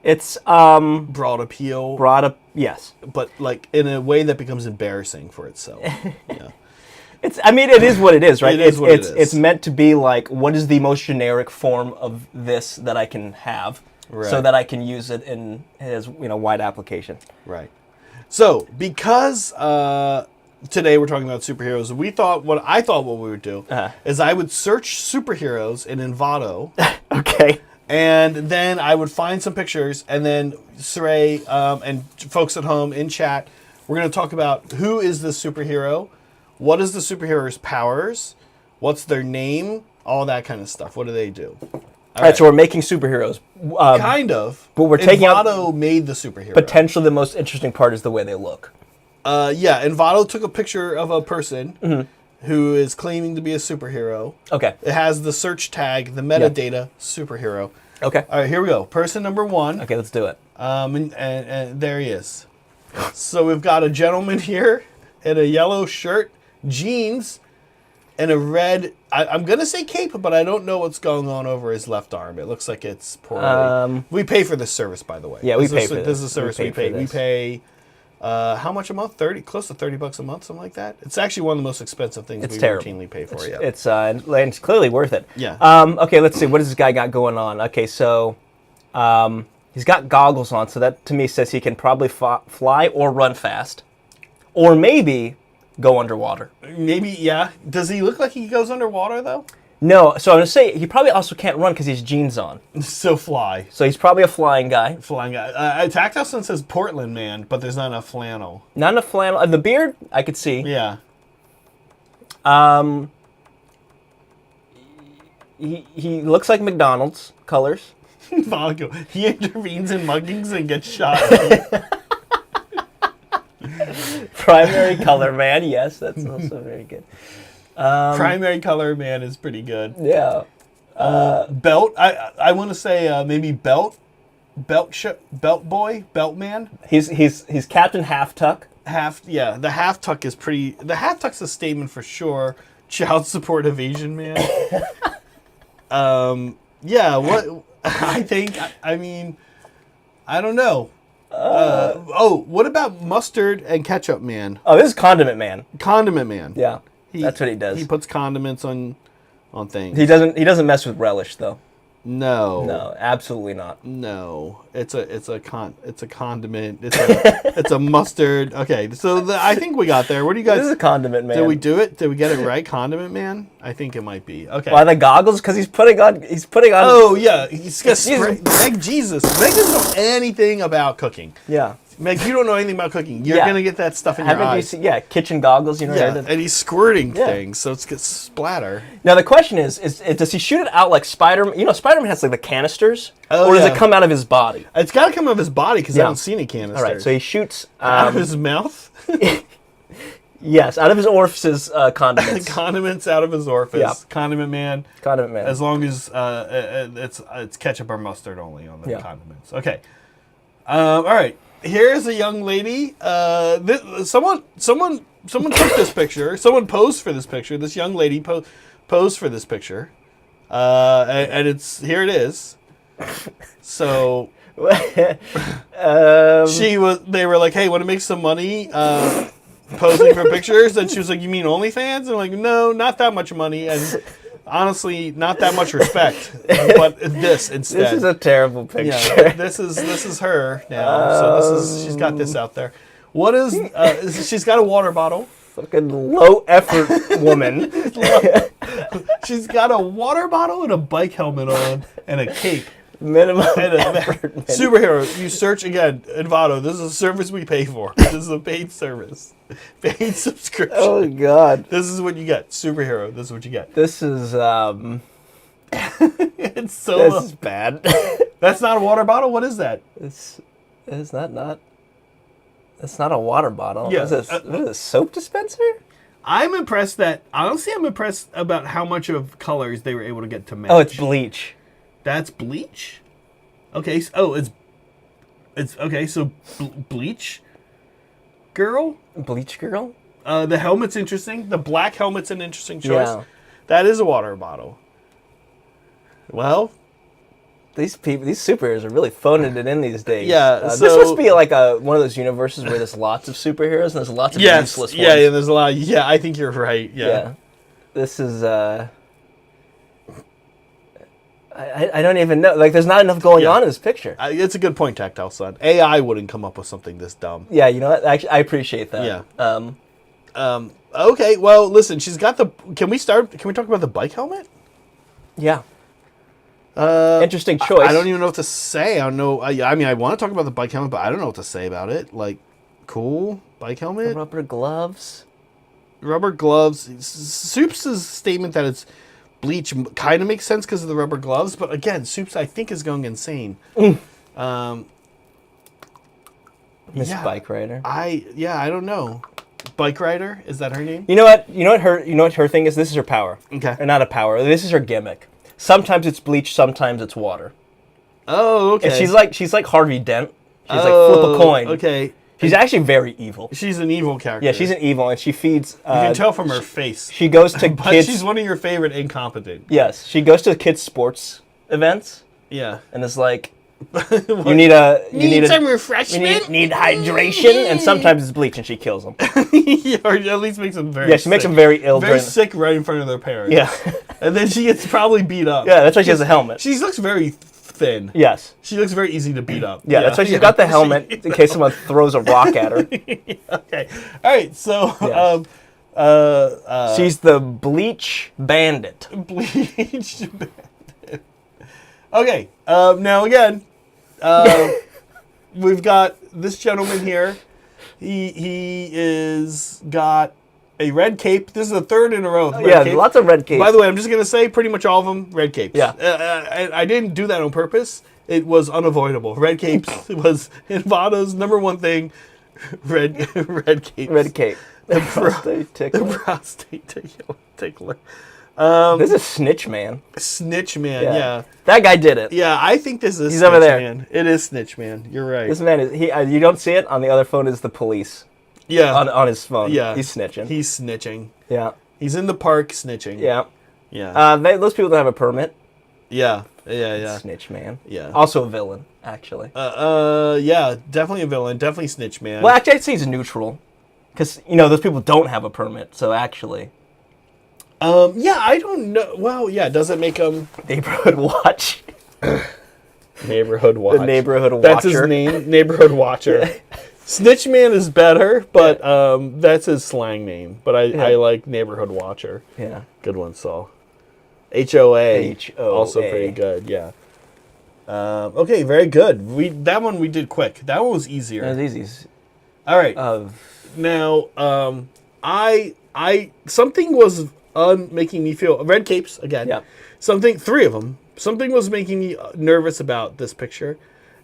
It's broad appeal. Yes. But like in a way that becomes embarrassing for itself. Yeah. It is what it is, right? It is what it is. It's meant to be like, what is the most generic form of this that I can have, so that I can use it in as wide application. Right. So because today we're talking about superheroes, what we would do is I would search superheroes in Envato. Okay. And then I would find some pictures, and then Cire and folks at home in chat, we're going to talk about who is this superhero, what is the superhero's powers, what's their name, all that kind of stuff. What do they do? All right, so we're making superheroes. Kind of. But we're taking Envato made the superhero. Potentially the most interesting part is the way they look. Yeah, Envato took a picture of a person who is claiming to be a superhero. Okay. It has the search tag, the metadata, superhero. Okay. All right, here we go. Person number 1. Okay, let's do it. And there he is. So we've got a gentleman here in a yellow shirt, jeans, and a red. I'm gonna say cape, but I don't know what's going on over his left arm. It looks like it's poorly. We pay for this service, by the way. Yeah, we pay for this. This is a service we pay. We pay. How much a month? Close to $30 a month, something like that. It's actually one of the most expensive things we routinely pay for. It's clearly worth it. Yeah. Okay, let's see. What does this guy got going on? Okay, so he's got goggles on, so that to me says he can probably fly or run fast, or maybe go underwater. Maybe, yeah. Does he look like he goes underwater though? No. So I'm gonna say he probably also can't run because he's jeans on. So fly. So he's probably a flying guy. Flying guy. Tactile Sense says Portland man, but there's not enough flannel. Not enough flannel. The beard, I could see. Yeah. He looks like McDonald's colors. He intervenes in muggings and gets shot. Primary color man, yes, that's also very good. Primary color man is pretty good. Yeah. Belt. I want to say maybe belt boy, belt man. He's Captain Half Tuck. The half tuck is pretty. The half tuck's a statement for sure. Child support evasion man. Yeah. What I think. I mean, I don't know. What about mustard and ketchup man? Oh, this is condiment man. Condiment man. Yeah, that's what he does. He puts condiments on things. He doesn't mess with relish though. No, absolutely not. No, it's a condiment. It's a mustard. Okay, so I think we got there. What do you guys? This is a condiment man. Did we do it? Did we get it right? Condiment man. I think it might be. Okay. Why the goggles? Because he's putting on. Oh yeah, he's got Meg. Jesus, Meg doesn't know anything about cooking. Yeah. Meg, you don't know anything about cooking. You're gonna get that stuff in your eyes. Kitchen goggles. You know. Yeah, and he's squirting things, so it's gets splatter. Now the question is does he shoot it out like Spider-Man? You know, Spider-Man has like the canisters, or does it come out of his body? It's got to come out of his body because I don't see any canisters. All right, so he shoots out of his mouth. Yes, out of his orifices, condiments. Condiments out of his orifice. Yeah. Condiment man. Condiment man. As long as it's ketchup or mustard only on the condiments. Okay. All right. Here's a young lady. Someone took this picture. Someone posed for this picture. This young lady posed for this picture. And here it is. So they were like, "Hey, want to make some money posing for pictures?" And she was like, "You mean OnlyFans?" And I'm like, "No, not that much money, and honestly, not that much respect, but this instead." This is a terrible picture. Yeah, this is her now. So she's got this out there. What is she's got a water bottle. Fucking low effort woman. She's got a water bottle and a bike helmet on and a cape. Minimum effort. Superhero. You search again, Envato. This is a service we pay for. This is a paid service. Paid subscription. Oh God. This is what you get. Superhero. This is what you get. This is it's so this is bad. That's not a water bottle? What is that? Is that not? It's not a water bottle. Yeah. Is it a soap dispenser? I'm impressed I'm impressed about how much of colors they were able to get to match. Oh, it's bleach. That's bleach? Okay. It's okay. So bleach girl? Bleach girl? The helmet's interesting. The black helmet's an interesting choice. Yeah. That is a water bottle. Well, these superheroes are really phoning it in these days. Yeah. This must be like one of those universes where there's lots of superheroes and there's lots of useless ones. Yeah, there's a lot. Yeah, I think you're right. Yeah. This is I don't even know. Like, there's not enough going on in this picture. It's a good point, Tactile Son. AI wouldn't come up with something this dumb. Yeah, you know what? Actually, I appreciate that. Yeah. Okay. Well, listen. She's got the. Can we talk about the bike helmet? Yeah. Interesting choice. I don't even know what to say. I don't know. I mean, I want to talk about the bike helmet, but I don't know what to say about it. Like, cool bike helmet. The rubber gloves. Rubber gloves. Soup's statement that it's bleach kind of makes sense because of the rubber gloves, but again, Soups I think is going insane. Miss Bike Rider. I don't know. Bike Rider, is that her name? You know what her thing is? This is her power. Okay. Or not a power. This is her gimmick. Sometimes it's bleach, sometimes it's water. Oh, okay. And she's like Harvey Dent. She's like flip a coin. Okay. She's actually very evil. She's an evil character. Yeah, she's an evil, and she feeds... you can tell from her face. She goes to but kids... she's one of your favorite incompetent. Yes, she goes to kids' sports events. Yeah. And is like, you need some refreshment? Need hydration, and sometimes it's bleach, and she kills them. Yeah, or at least makes them very she makes them very ill. Very sick right in front of their parents. Yeah. And then she gets probably beat up. Yeah, that's why she has a helmet. She looks very thin. Yes. She looks very easy to beat up. Yeah, that's why she's got the helmet in case someone throws a rock at her. Okay. All right, so... Yes. She's the bleach bandit. Bleach bandit. Okay, now again, we've got this gentleman here. He is got a red cape. This is the third in a row. Cape. Lots of red capes. By the way, I'm just going to say pretty much all of them, red capes. Yeah. I didn't do that on purpose. It was unavoidable. Red capes was Invada's number one thing. Red capes. Red cape. The prostate tickler. The prostate tickler. This is Snitch Man. Snitch Man, yeah. That guy did it. Yeah, I think this is He's Snitch over there. Man. It is Snitch Man. You're right. This man is you don't see it on the other phone is the police. Yeah. On his phone. Yeah. He's snitching. He's snitching. Yeah. He's in the park snitching. Yeah. Yeah. Those people don't have a permit. Yeah. Yeah. Snitch Man. Yeah. Also a villain, actually. Yeah, definitely a villain. Definitely Snitch Man. Well, actually, I'd say he's neutral. Because, those people don't have a permit, so actually... yeah, I don't know. Well, yeah, does it make him... Neighborhood Watch. Neighborhood Watch. The Neighborhood Watcher. That's his name, Neighborhood Watcher. Snitch Man is better, but that's his slang name. But I like Neighborhood Watcher. Yeah. Good one, Saul. HOA. HOA. Also pretty good, yeah. Okay, very good. That one we did quick. That one was easier. That was easy. All right. Now, something was making me feel red capes again. Yeah. Three of them. Something was making me nervous about this picture,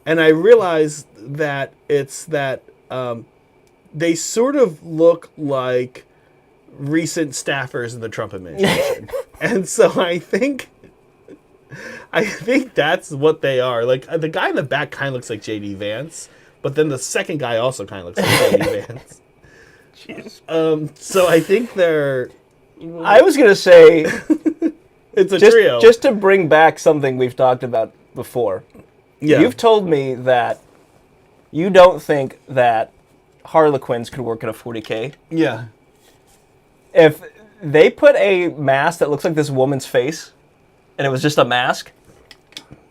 and I realized that it's that they sort of look like recent staffers in the Trump administration, and so I think that's what they are. Like the guy in the back kind of looks like JD Vance, but then the second guy also kind of looks like JD Vance. Jeez. So I think they're... I was going to say... it's a trio. Just to bring back something we've talked about before. Yeah. You've told me that you don't think that Harlequins could work at a 40K. Yeah. If they put a mask that looks like this woman's face, and it was just a mask,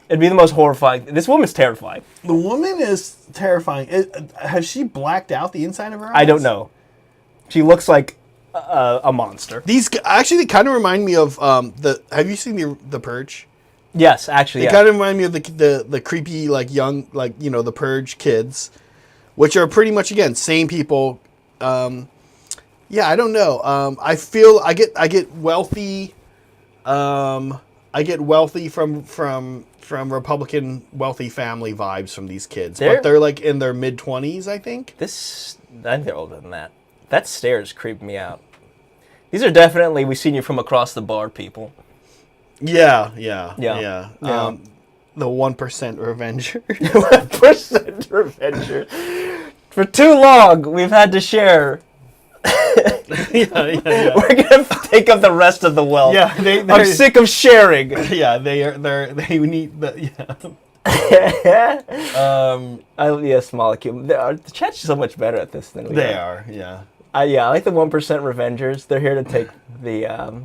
it'd be the most horrifying. This woman's terrifying. The woman is terrifying. Has she blacked out the inside of her eyes? I don't know. She looks like a monster. These actually they kind of remind me of the. Have you seen the Purge? Yes, actually. They kind of remind me of the creepy young the Purge kids, which are pretty much again same people. Yeah, I don't know. I feel I get wealthy. I get wealthy from Republican wealthy family vibes from these kids, but they're like in their mid-20s, I think. I think they're older than that. That stares creep me out. These are definitely we seen you from across the bar people. Yeah. Yeah. The 1% Revenger. 1% Revenger. For too long, we've had to share. Yeah. We're gonna take up the rest of the wealth. Yeah, I'm sick of sharing. Yeah, they need the yes, molecule. The chat's so much better at this than we They are. are, yeah. I like the 1% Revengers. They're here to take the.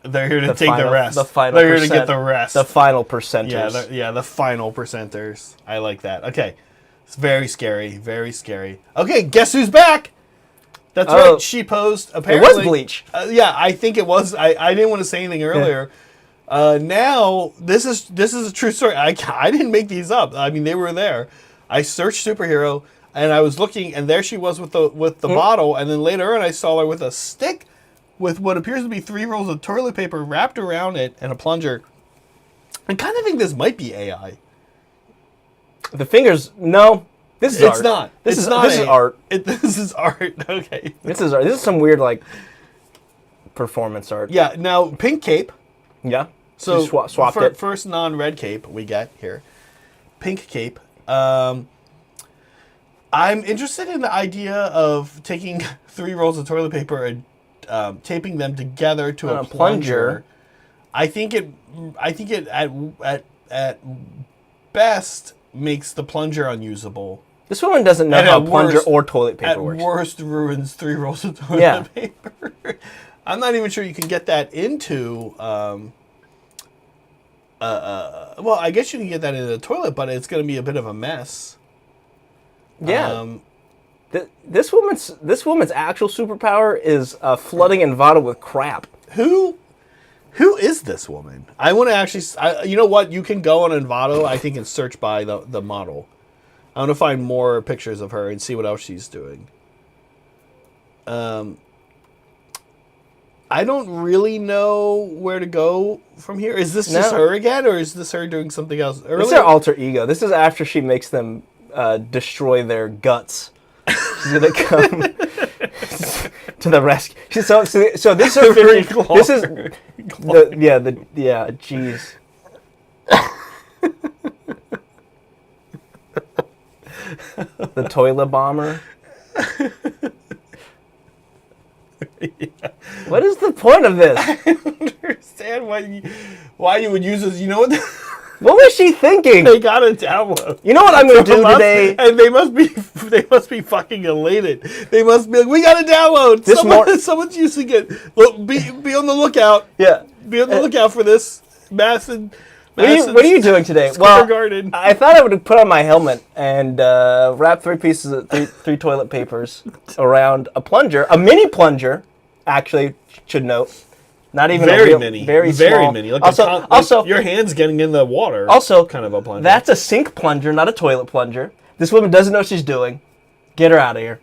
They're here to take final, the rest. The final. They're here to get the rest. The final percenters. Yeah, the final percenters. I like that. Okay, it's very scary. Very scary. Okay, guess who's back? That's right. She posed. Apparently, it was Bleach. Yeah, I think it was. I didn't want to say anything earlier. Yeah. Now this is a true story. I didn't make these up. I mean, they were there. I searched superhero and I was looking, and there she was with the bottle, and then later on I saw her with a stick with what appears to be 3 rolls of toilet paper wrapped around it and a plunger. I kind of think this might be AI. The fingers, no. This is it's art. Not. This it's is not. This is art. This is art. Okay. This is art. This is some weird performance art. Yeah. Now pink cape. Yeah. So swapped it. First non-red cape we get here. Pink cape. I'm interested in the idea of taking 3 rolls of toilet paper and taping them together to a plunger. I think it at best makes the plunger unusable. This woman doesn't know how plunger or toilet paper works. At worst, ruins 3 rolls of toilet paper. I'm not even sure you can get that into. Well, I guess you can get that into the toilet, but it's going to be a bit of a mess. Yeah. This woman's actual superpower is flooding Envato with crap. Who is this woman? I want to actually. You know what? You can go on Envato, I think, and search by the model. I want to find more pictures of her and see what else she's doing. I don't really know where to go from here. Is this just her again, or is this her doing something else? It's her alter ego. This is after she makes them destroy their guts. She's gonna come to the rescue. So this is her this is jeez. The toilet bomber. Yeah. What is the point of this? I don't understand why you would use this. You know what? What was she thinking? They got a download. You know what I'm going to do today? And they must be fucking elated. They must be like, we got a download. Someone's using it. Look, be on the lookout. Yeah. Be on the lookout for this massive. What are you doing today? Well, garden. I thought I would put on my helmet and wrap 3 pieces of three toilet papers around a plunger, a mini plunger. Actually, should note, not even very mini, very small. mini. Like also, your hand's getting in the water. Also, kind of a plunger. That's a sink plunger, not a toilet plunger. This woman doesn't know what she's doing. Get her out of here.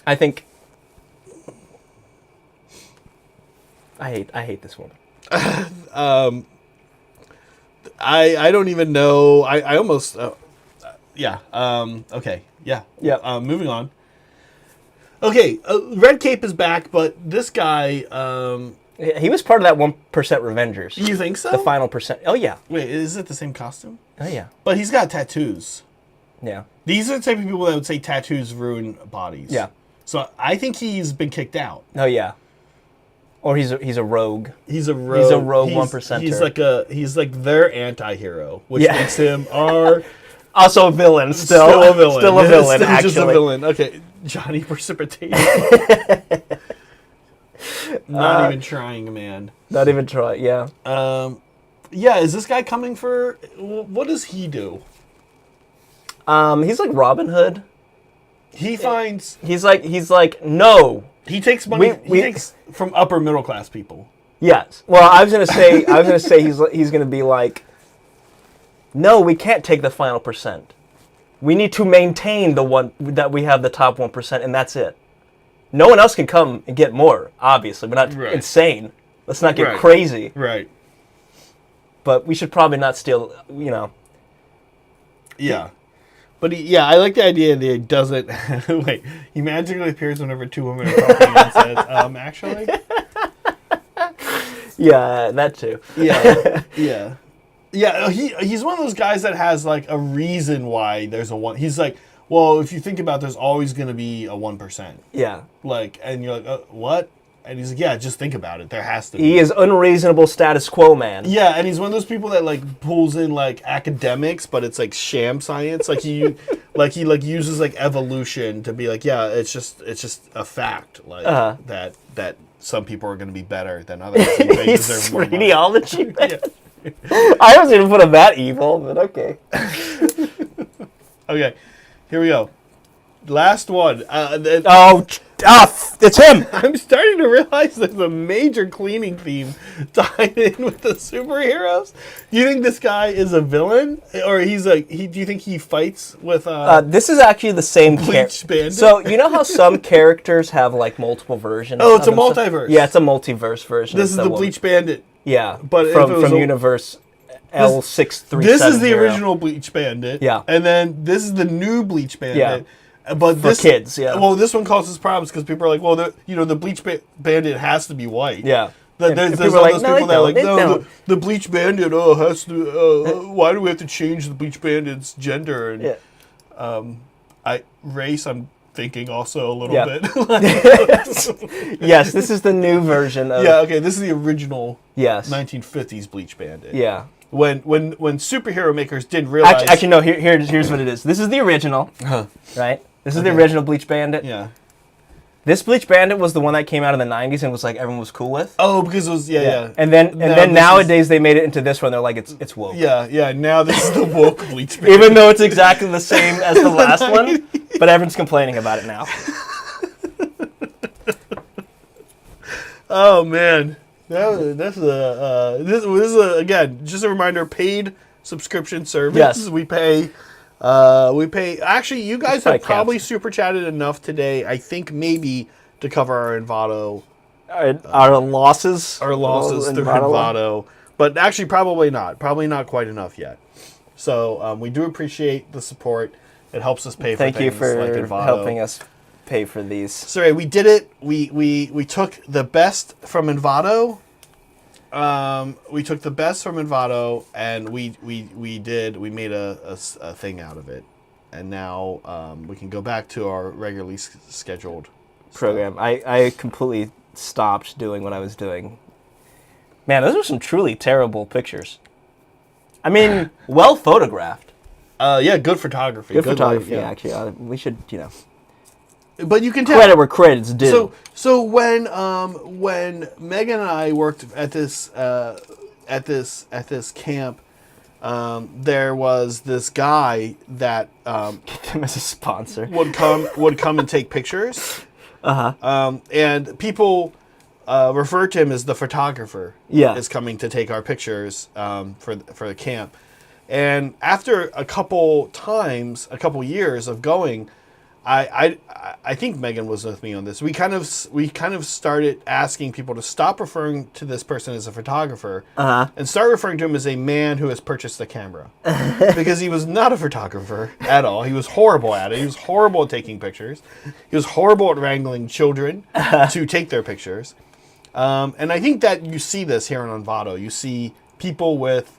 I think. I hate this woman. I don't even know. I almost. Yeah. Okay. Yeah. Yeah. Moving on. Okay, Red Cape is back, but this guy... he was part of that 1% Revengers. You think so? The final percent. Oh, yeah. Wait, is it the same costume? Oh, yeah. But he's got tattoos. Yeah. These are the type of people that would say tattoos ruin bodies. Yeah. So I think he's been kicked out. Oh, yeah. Or he's a rogue. He's a rogue. He's a rogue 1%er. He's like their anti-hero, which makes him our... Also a villain, still a villain. Still a villain, actually. Just a villain. Okay, Johnny Precipitation. Not even trying, man. Not even trying, yeah. Yeah, is this guy coming for... What does he do? He's like Robin Hood. He finds... He's like, no. He takes money he takes from upper middle class people. Yes. Well, I was gonna say he's gonna be like, no, we can't take the final percent. We need to maintain the one that we have the top 1%, and that's it. No one else can come and get more. Obviously, we're not insane. Let's not get crazy. Right. But we should probably not steal. Yeah. But I like the idea that he doesn't. Wait, he magically appears whenever 2 women are talking and says, actually. Yeah, that too. Yeah. Yeah. Yeah, he's one of those guys that has, like, a reason why there's a 1. He's like, well, if you think about it, there's always going to be a 1%. Yeah. Like, and you're like, what? And he's like, yeah, just think about it. There has to be. He is unreasonable status quo man. Yeah, and he's one of those people that, like, pulls in, like, academics, but it's, like, sham science. Like, he uses, like, evolution to be like, yeah, it's just a fact. Like, that some people are going to be better than others. He's radiology, man. Yeah. I wasn't even put him that evil, but okay. Okay, here we go. Last one. It's him! I'm starting to realize there's a major cleaning theme tied in with the superheroes. Do you think this guy is a villain? Or do you think he fights with... this is actually the same Bleach Bandit? So, you know how some characters have, like, multiple versions? Oh, it's a multiverse. Yeah, it's a multiverse version. This is the Bleach Bandit. Yeah, but from universe L637. This is the original Bleach Bandit. Yeah. And then this is the new Bleach Bandit. Yeah. But for kids, yeah. Well, this one causes problems because people are like, well, the Bleach Bandit has to be white. Yeah. There's all those people that are like, no, the Bleach Bandit has to. Why do we have to change the Bleach Bandit's gender? And, yeah. Race, I'm thinking also a little Yeah. bit. Yes, this is the new version of... Yeah, okay, this is the original Yes. 1950s Bleach Bandit. Yeah. When superhero makers didn't realize... Actually, no, here's what it is. This is the original, right? This is the original Bleach Bandit. Yeah. This Bleach Bandit was the one that came out in the 90s and was like everyone was cool with. Oh, because it was... Yeah. And then nowadays they made it into this one. They're like, it's woke. Yeah, now this is the woke Bleach Bandit. Even though it's exactly the same as the last one, but everyone's complaining about it now. Oh, man. This is again, just a reminder, paid subscription service. Yes. We pay. Actually, you guys have probably super chatted enough today. I think maybe to cover our Envato, our losses, through Envato, but actually probably not quite enough yet. So we do appreciate the support. It helps us pay for things. Thank you for like Envato. Helping us pay for these. Sorry, we did it. We took the best from Envato. We took the best from Envato and we made a thing out of it, and now we can go back to our regularly scheduled program. Stuff. I completely stopped doing what I was doing. Man, those are some truly terrible pictures. I mean, well photographed. Yeah, good photography. Good photography, actually. We should, But you can tell credit where credit's due. So when Megan and I worked at this camp, there was this guy that get them as a sponsor would come and take pictures. And people refer to him as the photographer. Yeah, is coming to take our pictures for the camp. And after a couple years of going, I think Megan was with me on this. We kind of started asking people to stop referring to this person as a photographer and start referring to him as a man who has purchased the camera, because he was not a photographer at all. He was horrible at it. He was horrible at taking pictures. He was horrible at wrangling children to take their pictures. And I think that you see this here on Envato. You see people with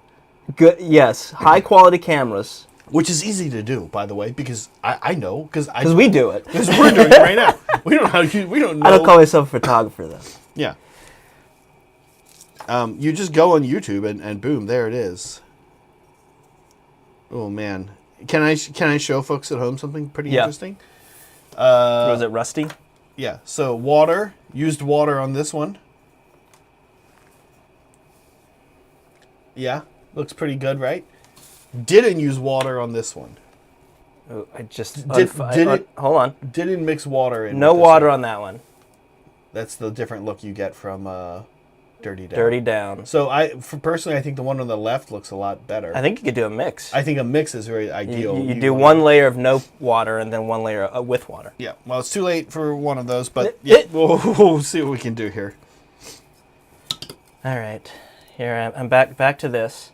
high quality cameras. Which is easy to do, by the way, because I know, because we do it. Because we're doing it right now. We don't know. I don't call myself a photographer, though. Yeah. You just go on YouTube and boom, there it is. Oh man, can I show folks at home something pretty interesting? Was it rusty? Yeah. So used water on this one. Yeah, looks pretty good, right? Didn't use water on this one. Oh, I just hold on. Didn't mix water in. No water on that one. That's the different look you get from Dirty Down. Dirty Down. So personally, I think the one on the left looks a lot better. I think you could do a mix. I think a mix is very ideal. You do one layer of no water and then one layer with water. Yeah. Well, it's too late for one of those, but we'll see what we can do here. All right. Here I'm back to this.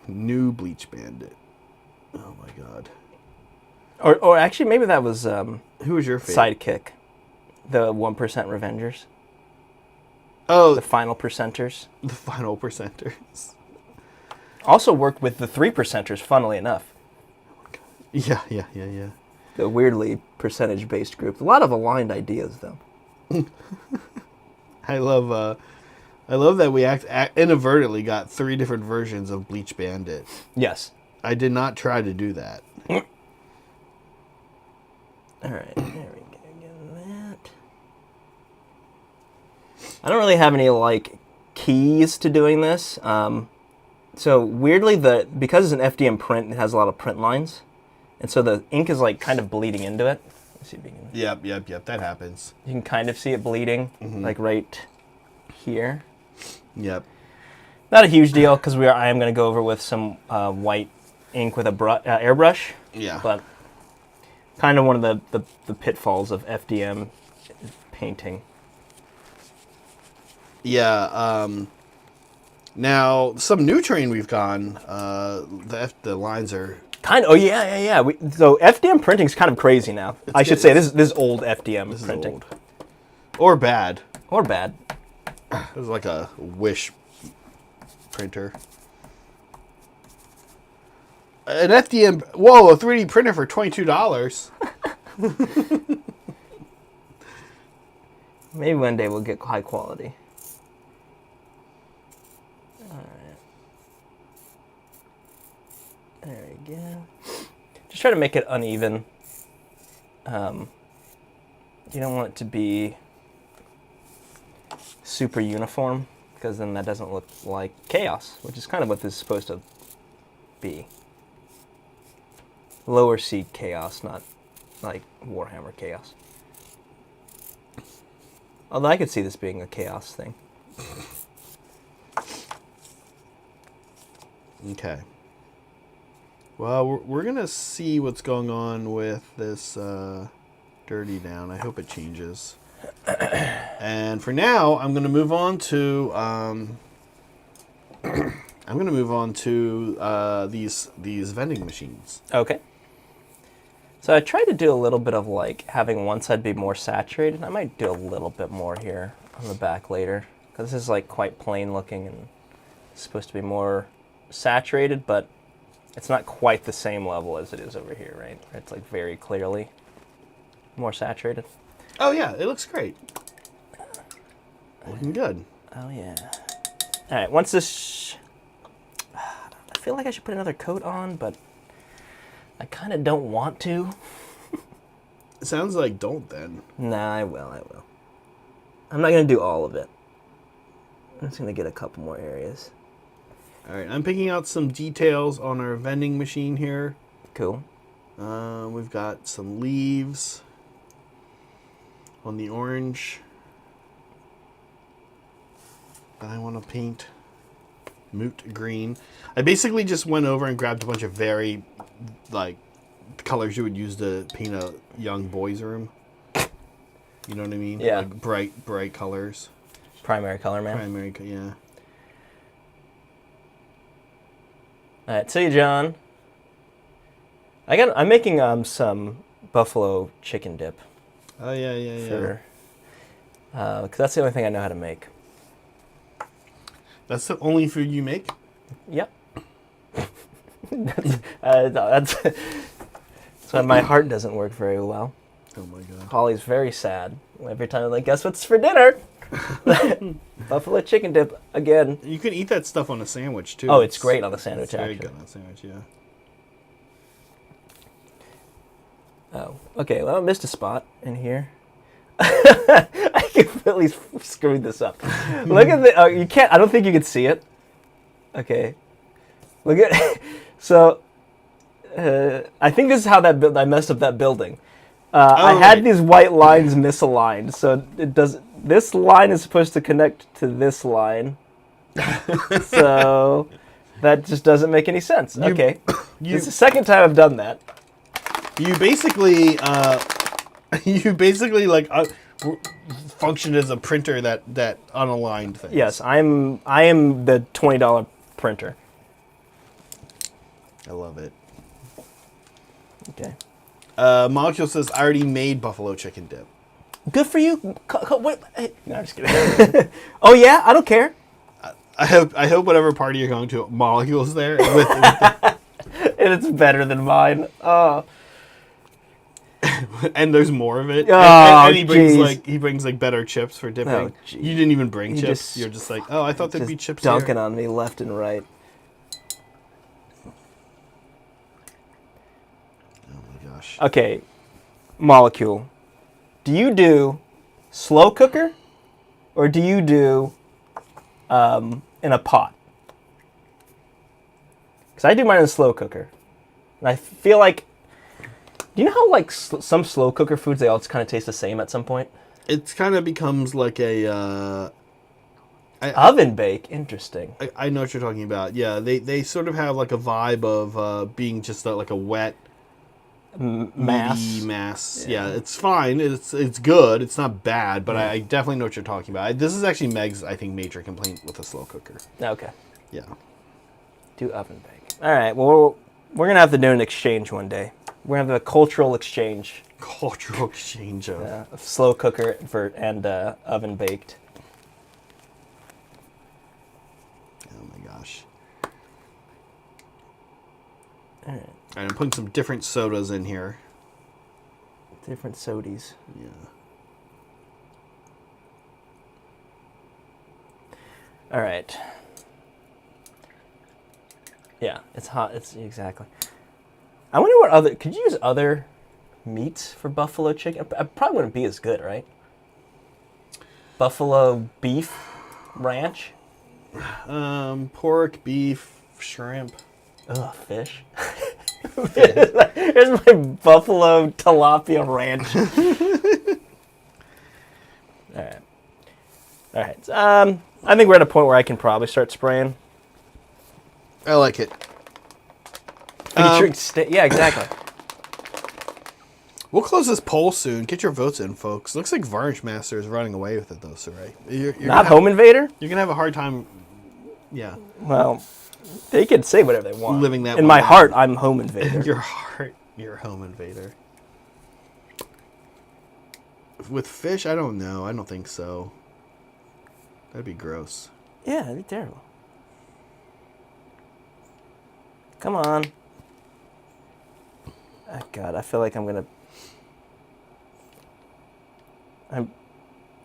New Bleach Bandit. Oh my god. Or actually, maybe that was who was your favorite? Sidekick, the 1% Revengers. Oh, the final percenters. The final percenters. Also worked with the 3%ers. Funnily enough. Yeah. The weirdly percentage-based group. A lot of aligned ideas, though. I love that we inadvertently got 3 different versions of Bleach Bandit. Yes. I did not try to do that. All right, there we go. Get that. I don't really have any keys to doing this. So weirdly, because it's an FDM print, it has a lot of print lines, and so the ink is kind of bleeding into it. Let's see if you can. Yep. That happens. You can kind of see it bleeding, right here. Yep. Not a huge deal because I am going to go over with some white ink with a airbrush. Yeah. But kind of one of the pitfalls of FDM painting. Yeah. Now some new terrain we've gone. The lines are kind of. Oh yeah. So FDM printing is kind of crazy now. I should say this is old FDM printing. Is old. Or bad. This is like a Wish printer. An FDM. Whoa, a 3D printer for $22. Maybe one day we'll get high quality. All right. There we go. Just try to make it uneven. You don't want it to be super uniform, because then that doesn't look like chaos, which is kind of what this is supposed to be. Lower seed chaos, not like Warhammer chaos. Although I could see this being a chaos thing. Okay. Well, we're going to see what's going on with this dirty down. I hope it changes. And for now, I'm going to move on to these vending machines. Okay. So I tried to do a little bit of like having one side be more saturated. I might do a little bit more here on the back later, because this is like quite plain looking and it's supposed to be more saturated, but it's not quite the same level as it is over here, right? It's like very clearly more saturated. Oh yeah, it looks great. Looking good. Oh yeah. All right, once this, I feel like I should put another coat on, but I kind of don't want to. It sounds like don't then. Nah, I will. I'm not going to do all of it. I'm just going to get a couple more areas. All right, I'm picking out some details on our vending machine here. Cool. We've got some leaves on the orange that I want to paint moot green. I basically just went over and grabbed a bunch of very, like, colors you would use to paint a young boy's room. You know what I mean? Yeah. Like bright colors. Primary color, man. Yeah. All right, see you, John. I'm making some buffalo chicken dip. Oh yeah. Because that's the only thing I know how to make. That's the only food you make? Yep. That's why my heart doesn't work very well. Oh my god. Holly's very sad every time I'm like, guess what's for dinner? Buffalo chicken dip again. You can eat that stuff on a sandwich too. Oh, it's great on a sandwich, it's very actually. good on a sandwich, yeah. Oh, okay. Well, I missed a spot in here. I completely screwed this up. Look at the. Oh, you can't. I don't think you can see it. Okay. Look at. So, I think this is how I messed up that building. I had these white lines misaligned, so it does. This line is supposed to connect to this line, so that just doesn't make any sense. Okay, it's the second time I've done that. You basically, like functioned as a printer that unaligned things. Yes, I am the $20 printer. I love it. Okay. Molecule says, I already made buffalo chicken dip. Good for you. Wait, hey. No, I'm just kidding. Oh yeah, I don't care. I hope whatever party you're going to, Molecule's there. And it's better than mine. Oh. And there's more of it. Oh, and he brings like better chips for dipping. Oh, you didn't even bring chips. You're just like, oh, I thought there'd be chips dunking here. on me left and right. Oh my gosh. Okay, Molecule. Do you do slow cooker, or do you do in a pot? Because I do mine in a slow cooker, and I feel like. Do you know how like some slow cooker foods they all just kind of taste the same at some point? It kind of becomes like a oven bake. Interesting. I know what you're talking about. Yeah, they sort of have like a vibe of being just like a wet mass. Yeah, it's fine. It's good. It's not bad, but I definitely know what you're talking about. This is actually Meg's, I think, major complaint with a slow cooker. Okay. Yeah. Do oven bake. All right. Well, we're gonna have to do an exchange one day. We're gonna have a cultural exchange. Cultural exchange of slow cooker and oven baked. Oh my gosh. All right. I'm putting some different sodas in here. Different sodies. Yeah. All right. Yeah, it's hot. It's exactly. I wonder what other. Could you use other meats for buffalo chicken? It probably wouldn't be as good, right? Buffalo beef ranch. Pork, beef, shrimp. Ugh, fish. Here's my buffalo tilapia ranch. All right. All right. I think we're at a point where I can probably start spraying. I like it. Yeah, exactly. We'll close this poll soon. Get your votes in, folks. Looks like Varnish Master is running away with it, though, Cire. You're Not Home Invader? You're going to have a hard time, yeah. Well, they can say whatever they want. Living that in one my down. heart, I'm Home Invader. In your heart, you're Home Invader. With fish, I don't know. I don't think so. That'd be gross. Yeah, that'd be terrible. Come on. Oh, God, I feel like I'm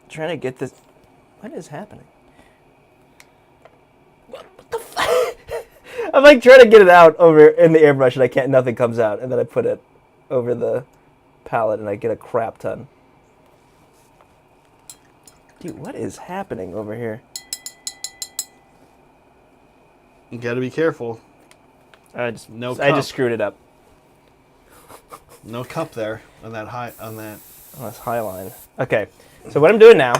trying to get this. What is happening? What the fuck? I'm like trying to get it out over in the airbrush and I can't. Nothing comes out, and then I put it over the palette and I get a crap ton. Dude, what is happening over here? You gotta be careful. I just screwed it up. No cup there on that high on that. Oh, that's high line. Okay, so what I'm doing now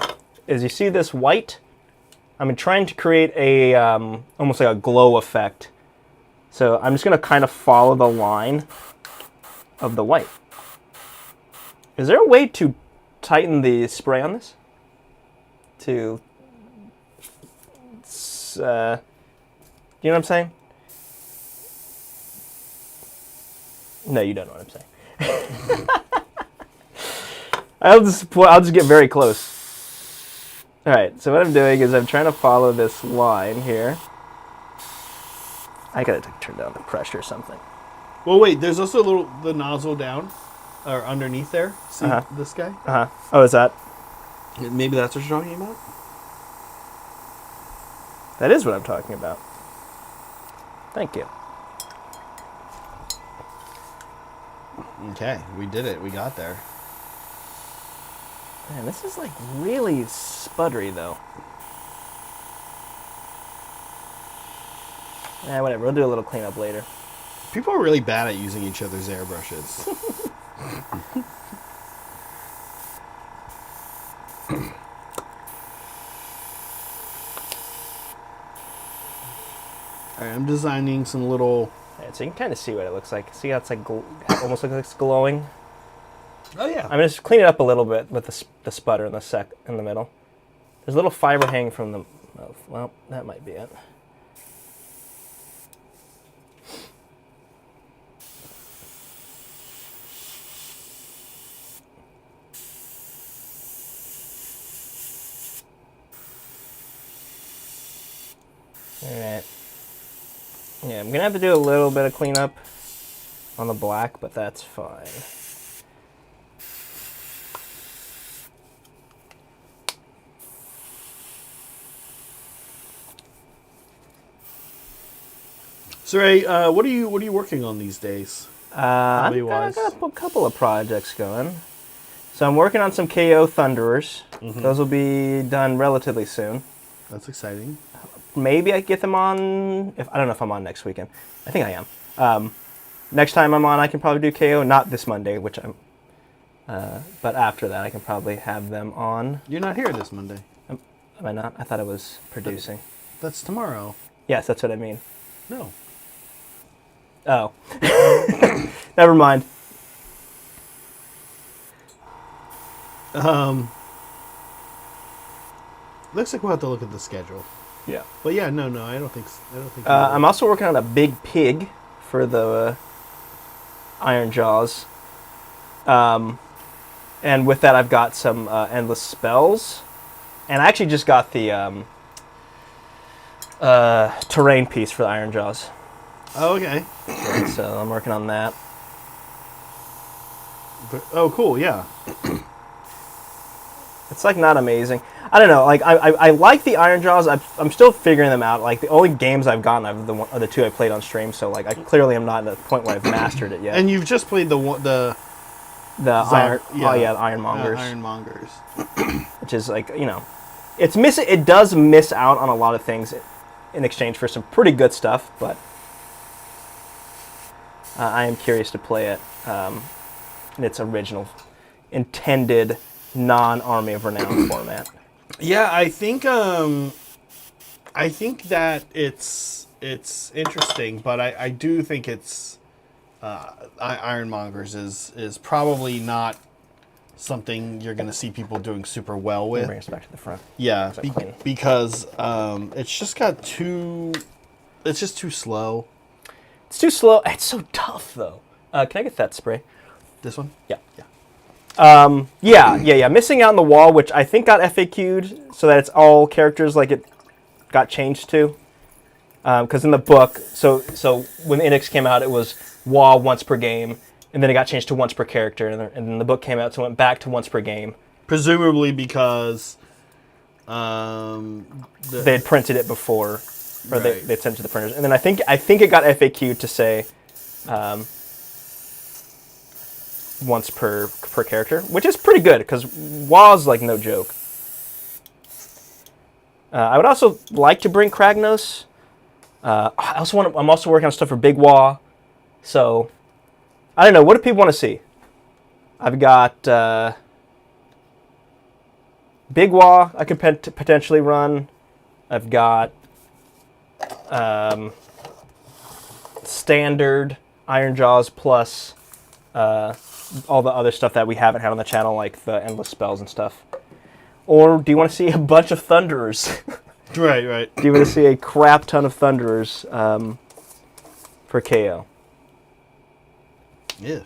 is you see this white. I'm trying to create a almost like a glow effect. So I'm just gonna kind of follow the line of the white. Is there a way to tighten the spray on this? To, you know what I'm saying? No, you don't know what I'm saying. I'll just get very close. All right, so what I'm doing is I'm trying to follow this line here. I gotta turn down the pressure or something. Well, wait. There's also the nozzle down or underneath there. See this guy? Oh, is that? Maybe that's what you're talking about. That is what I'm talking about. Thank you. Okay, we did it. We got there. Man, this is like really sputtery though. Whatever. We'll do a little cleanup later. People are really bad at using each other's airbrushes. All right, I'm designing some little. Right, so you can kind of see what it looks like. See how it's like almost looks like it's glowing. Oh yeah. I'm gonna just clean it up a little bit with the sputter in the middle. There's a little fiber hanging from the. Oh, well, that might be it. Alright. Yeah, I'm going to have to do a little bit of cleanup on the black, but that's fine. Cire, what are you working on these days? I've got a couple of projects going. So I'm working on some KO Thunderers. Mm-hmm. Those will be done relatively soon. That's exciting. Maybe I get them on. I don't know if I'm on next weekend. I think I am. Next time I'm on, I can probably do KO. Not this Monday, which I'm. But after that, I can probably have them on. You're not here this Monday. Am I not? I thought I was producing. That's tomorrow. Yes, that's what I mean. No. Oh. Never mind. Looks like we'll have to look at the schedule. Yeah. But yeah, no, I don't think. I'm also working on a big pig for the Iron Jaws. And with that, I've got some endless spells, and I actually just got the terrain piece for the Iron Jaws. Oh, okay. So I'm working on that. Oh, cool. Yeah. It's like not amazing. I don't know. Like I like the Iron Jaws. I'm still figuring them out. Like the only games I've gotten are the two I played on stream. So like I clearly am not at the point where I've mastered it yet. And you've just played the Iron, yeah, oh yeah, the Ironmongers, Ironmongers, which is like it's missing. It does miss out on a lot of things in exchange for some pretty good stuff. But I am curious to play it in its original, intended non-Army of Renown format. Yeah, I think that it's interesting, but I do think it's Ironmongers is probably not something you're going to see people doing super well with. Bring us back to the front. Yeah, because it's just got it's just too slow. It's too slow. It's so tough though. Can I get that spray? This one? Yeah. Yeah. Missing out on the wall, which I think got FAQ'd, so that it's all characters like it got changed to. Because in the book, so when the index came out, it was wall once per game, and then it got changed to once per character, and then the book came out, so it went back to once per game. Presumably because they had printed it before, or right. they sent it to the printers, and then I think it got FAQ'd to say once per character, which is pretty good because WoW is like no joke. I would also like to bring Kragnos. I'm also working on stuff for Big WoW, so I don't know. What do people want to see? I've got Big WoW I could potentially run. I've got standard Iron Jaws plus all the other stuff that we haven't had on the channel, like the endless spells and stuff. Or do you want to see a bunch of Thunderers? Right. Do you want to see a crap ton of Thunderers for KO? Yeah.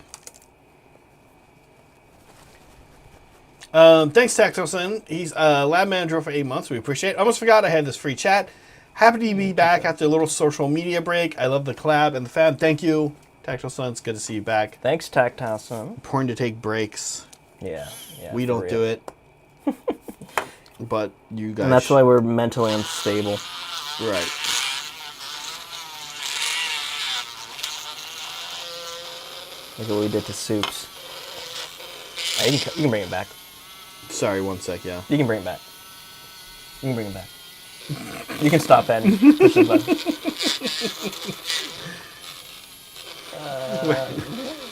Thanks, Tactoson. He's lab manager for 8 months. We appreciate it. Almost forgot I had this free chat. Happy to be back after a little social media break. I love the collab and the fab. Thank you, Tactile Son. It's good to see you back. Thanks, Tactile Son. Important to take breaks. Yeah. We don't do it. But you guys... And that's why we're mentally unstable. Right. Look at what we did to Soups. You can bring it back. Sorry, one sec, yeah. You can bring it back. You can bring it back. You can stop that and push the button.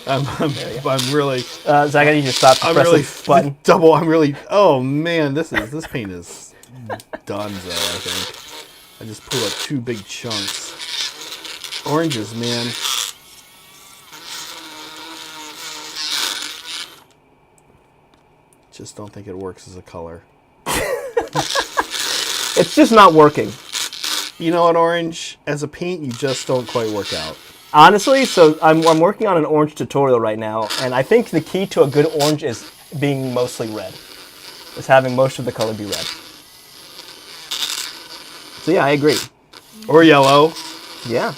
I'm really... Zach, I need you to stop pressing the button. Oh, man, this paint is donezo, I think. I just pulled up 2 big chunks. Oranges, man. Just don't think it works as a color. It's just not working. You know what, orange? As a paint, you just don't quite work out. Honestly, so I'm working on an orange tutorial right now, and I think the key to a good orange is being mostly red. Is having most of the color be red. So yeah, I agree. Or yellow. Yeah.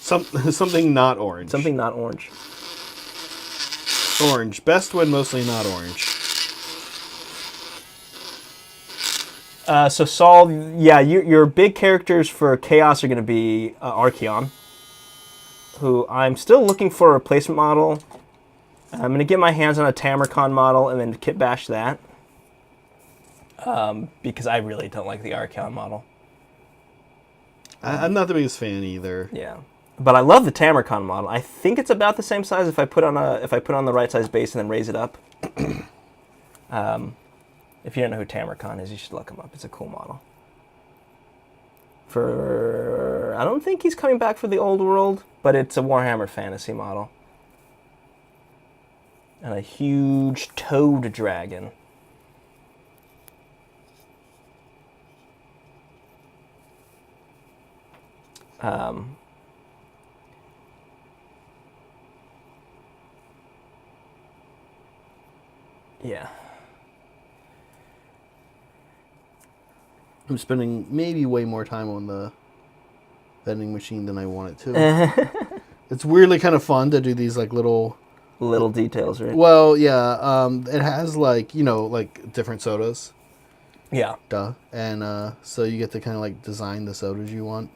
Something not orange. Something not orange. Orange. Best when mostly not orange. So Saul, yeah, your big characters for Chaos are going to be Archeon, who I'm still looking for a replacement model. I'm going to get my hands on a Tamarcon model and then kit bash that. Because I really don't like the Archeon model. I'm not the biggest fan either. Yeah, but I love the Tamarcon model. I think it's about the same size if I put on the right size base and then raise it up. If you don't know who Tamarcon is, you should look him up. It's a cool model. I don't think he's coming back for the old world, but it's a Warhammer Fantasy model. And a huge toad dragon. Yeah. I'm spending maybe way more time on the vending machine than I want it to. It's weirdly kind of fun to do these like little details, right? Well, yeah. It has like like different sodas. Yeah. Duh. And so you get to kind of like design the sodas you want.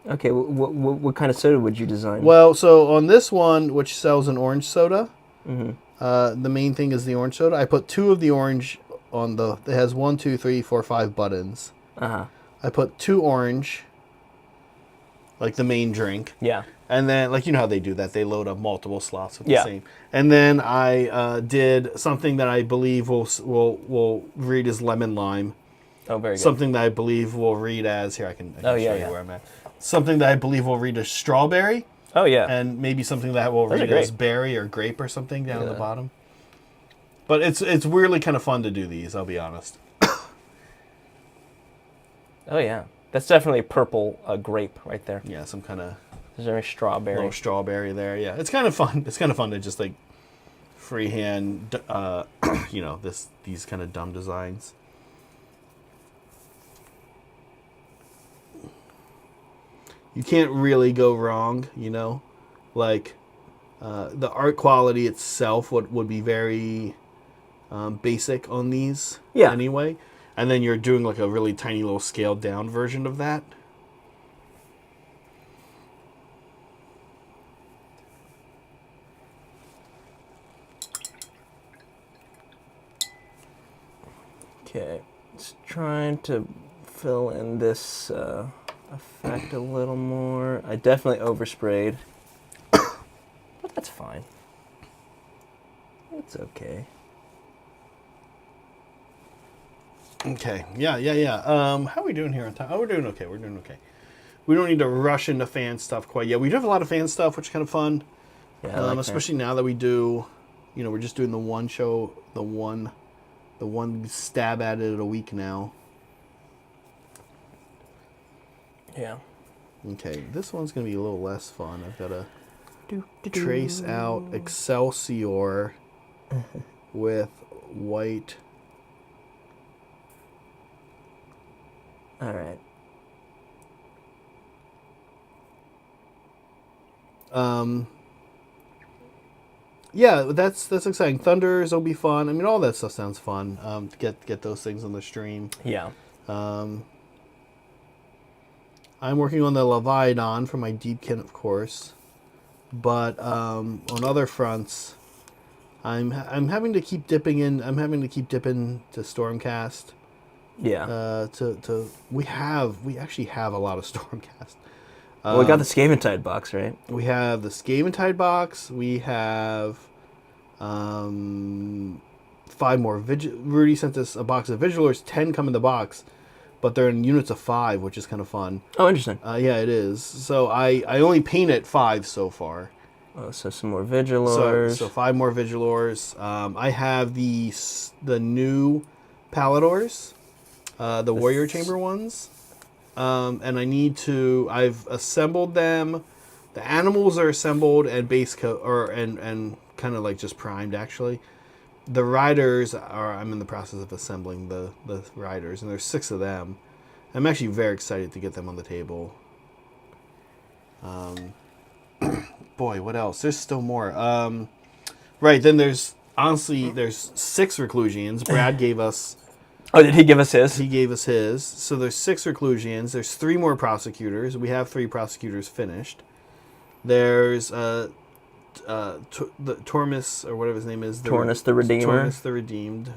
Okay. What kind of soda would you design? Well, so on this one, which sells an orange soda, the main thing is the orange soda. I put 2 of the orange on the. It has 1, 2, 3, 4, 5 buttons. I put 2 orange, like the main drink. Yeah. And then, like, you know how they do that. They load up multiple slots with the same. And then I did something that I believe will read as lemon lime. Oh, very good. Something that I believe will read as... Here, I can show you where I'm at. Something that I believe will read as strawberry. Oh, yeah. And maybe something that will read as berry or grape or something down at the bottom. But it's weirdly kind of fun to do these, I'll be honest. Oh, yeah. That's definitely purple grape right there. Yeah, some kind of... Is there a strawberry? Little strawberry there, yeah. It's kind of fun. It's kind of fun to just like freehand, these kind of dumb designs. You can't really go wrong, like the art quality itself would be very basic on these anyway. And then you're doing like a really tiny little scaled down version of that. Okay, just trying to fill in this effect a little more. I definitely oversprayed, but that's fine. It's okay. Okay, yeah. How are we doing here on time? Oh, we're doing okay. We don't need to rush into fan stuff quite yet. We do have a lot of fan stuff, which is kind of fun. Yeah, I like especially now that we do, we're just doing the one show, the one stab at it a week now. Yeah. Okay, this one's going to be a little less fun. I've got to trace out Excelsior with white. All right. Yeah, that's exciting. Thunders will be fun. I mean, all that stuff sounds fun. To get those things on the stream. Yeah. I'm working on the Leviathan for my Deepkin, of course, but on other fronts, I'm having to keep dipping in. I'm having to keep dipping to Stormcast. Yeah. We actually have a lot of Stormcast. Well, we got the Scaventide box, right? We have the Scaventide box. We have 5 more. Rudy sent us a box of Vigilors. 10 come in the box, but they're in units of 5, which is kind of fun. Oh, interesting. Yeah, it is. So I only painted 5 so far. Oh, so some more Vigilors. So 5 more Vigilors. I have the new Paladors, the Warrior Chamber ones. And I've assembled them. The animals are assembled and and kind of like just primed actually. The riders I'm in the process of assembling the riders, and there's 6 of them. I'm actually very excited to get them on the table. Boy, what else? There's still more. Right, then there's 6 Reclusians. Brad gave us. Oh, did he give us his? He gave us his. So there's 6 Reclusians. There's 3 more Prosecutors. We have 3 Prosecutors finished. There's the Tormus, or whatever his name is. Tornus the Redeemer. Tornus the Redeemed.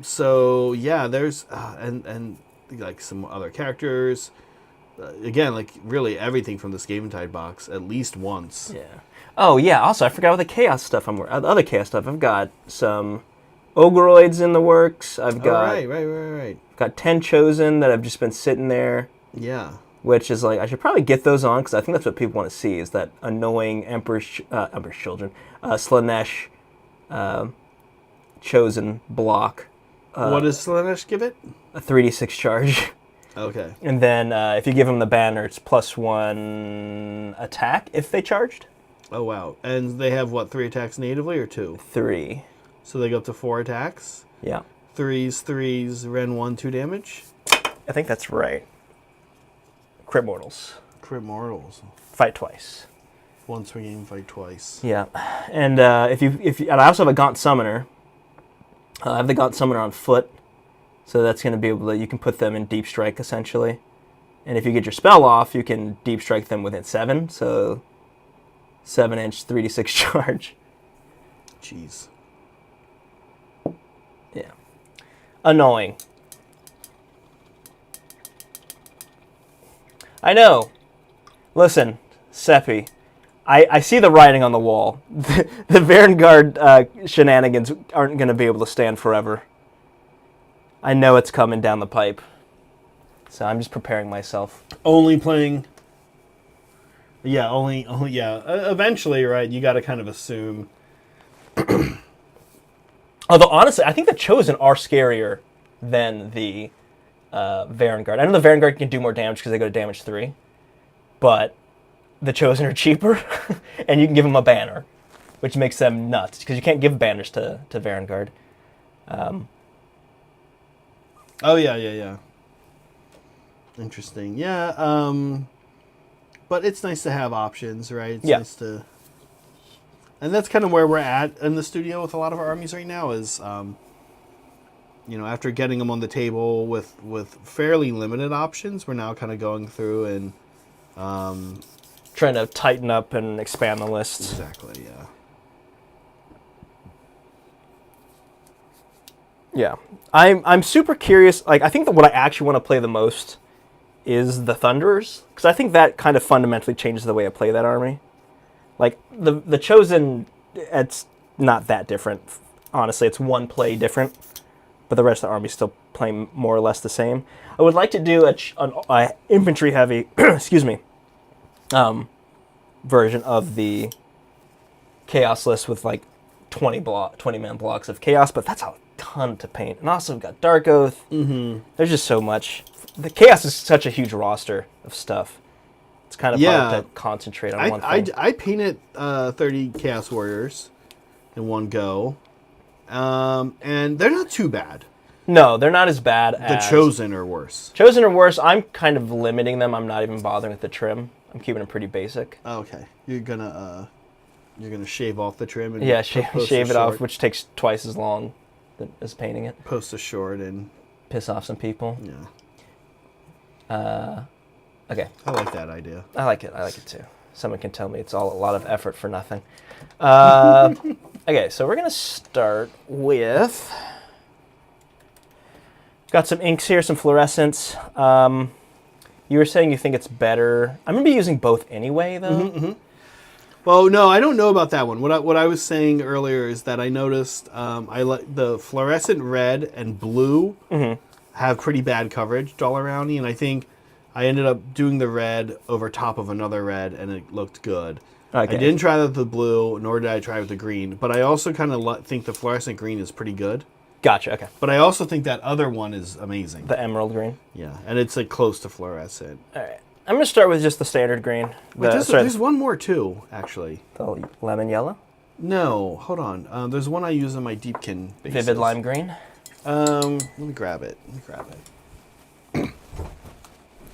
So yeah, there's and like some other characters. Again, like really everything from the Scaventide box at least once. Yeah. Oh yeah. Also, I forgot about the Chaos stuff. The other Chaos stuff. I've got some Ogoroids in the works. I've got right. Got 10 Chosen that have just been sitting there. Yeah. Which is like, I should probably get those on, because I think that's what people want to see, is that annoying Emperor's Children, Slaanesh Chosen block. What does Slaanesh give it? A 3d6 charge. Okay. And then if you give them the banner, it's +1 attack if they charged. Oh, wow. And they have, 3 attacks natively or 2? 3. So they go up to 4 attacks? Yeah. 3s, Ren 1, 2 damage. I think that's right. Crit mortals. Crit mortals. Fight twice. Once per game, fight twice. Yeah, and if you and I also have a Gaunt Summoner. I have the Gaunt Summoner on foot, so that's going to be able to, you can put them in Deep Strike essentially, and if you get your spell off, you can Deep Strike them within 7. So 7-inch 3d6 charge. Jeez. Yeah. Annoying. I know. Listen, Seppi. I see the writing on the wall. The Vanguard shenanigans aren't going to be able to stand forever. I know it's coming down the pipe. So I'm just preparing myself. Only playing... Yeah, eventually, right, you got to kind of assume... Although, honestly, I think the Chosen are scarier than the Vanguard. I know the Vanguard can do more damage because they go to damage 3. But... the Chosen are cheaper, and you can give them a banner, which makes them nuts, because you can't give banners to Vanguard. Oh, yeah. Interesting. Yeah, but it's nice to have options, right? It's nice to... And that's kind of where we're at in the studio with a lot of our armies right now is, after getting them on the table with fairly limited options, we're now kind of going through and... trying to tighten up and expand the lists. Exactly, yeah. Yeah. I'm super curious. Like, I think that what I actually want to play the most is the Thunderers, because I think that kind of fundamentally changes the way I play that army. Like, the Chosen, it's not that different. Honestly, it's one play different, but the rest of the army still playing more or less the same. I would like to do an infantry-heavy, excuse me, version of the Chaos list with like 20-man blocks of Chaos, but that's a ton to paint. And also we've got Dark Oath. Mm-hmm. There's just so much. The Chaos is such a huge roster of stuff. It's kind of hard to concentrate on one thing. I painted 30 Chaos Warriors in one go, and they're not too bad. No, they're not as bad as... The Chosen are worse. Chosen are worse. I'm kind of limiting them. I'm not even bothering with the trim. I'm keeping them pretty basic. Oh, okay. You're gonna shave off the trim and shave it off, which takes twice as long as painting it. Post a short and piss off some people. Yeah. Okay. I like that idea. I like it too. Someone can tell me it's all a lot of effort for nothing. Okay, so we're gonna start with. Got some inks here, some fluorescents. You were saying you think it's better. I'm going to be using both anyway, though. Mm-hmm, mm-hmm. Well, no, I don't know about that one. What I was saying earlier is that I noticed I like the fluorescent red and blue have pretty bad coverage all around me, and I think I ended up doing the red over top of another red, and it looked good. Okay. I didn't try that with the blue, nor did I try with the green, but I also kind of think the fluorescent green is pretty good. Gotcha, okay. But I also think that other one is amazing. The emerald green? Yeah, and it's like close to fluorescent. All right. I'm going to start with just the standard green. There's one more too, actually. The lemon yellow? No, hold on. There's one I use on my Deepkin bases. Vivid lime green? Let me grab it. All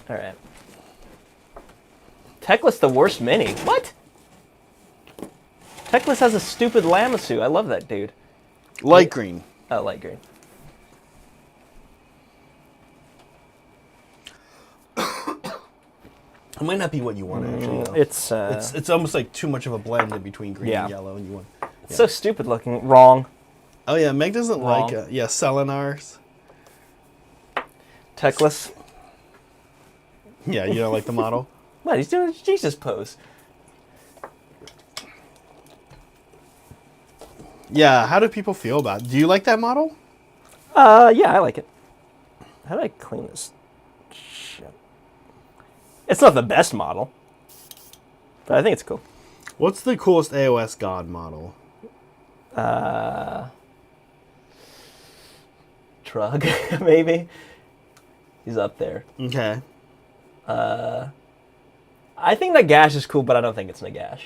right. Teclis the worst mini. What? Teclis has a stupid Lamassu. I love that dude. Light green. Oh, light green. It might not be what you want, actually. Though. It's almost like too much of a blend in between green and yellow, and you want. It's so stupid looking. Wrong. Oh yeah, Meg doesn't like Selenars. Teclis. Yeah, you don't like the model. What? He's doing a Jesus pose. Yeah, how do people feel about it? Do you like that model? Yeah, I like it. How do I clean this shit? It's not the best model, but I think it's cool. What's the coolest AOS God model? Trug, maybe. He's up there. Okay. I think Nagash is cool, but I don't think it's Nagash.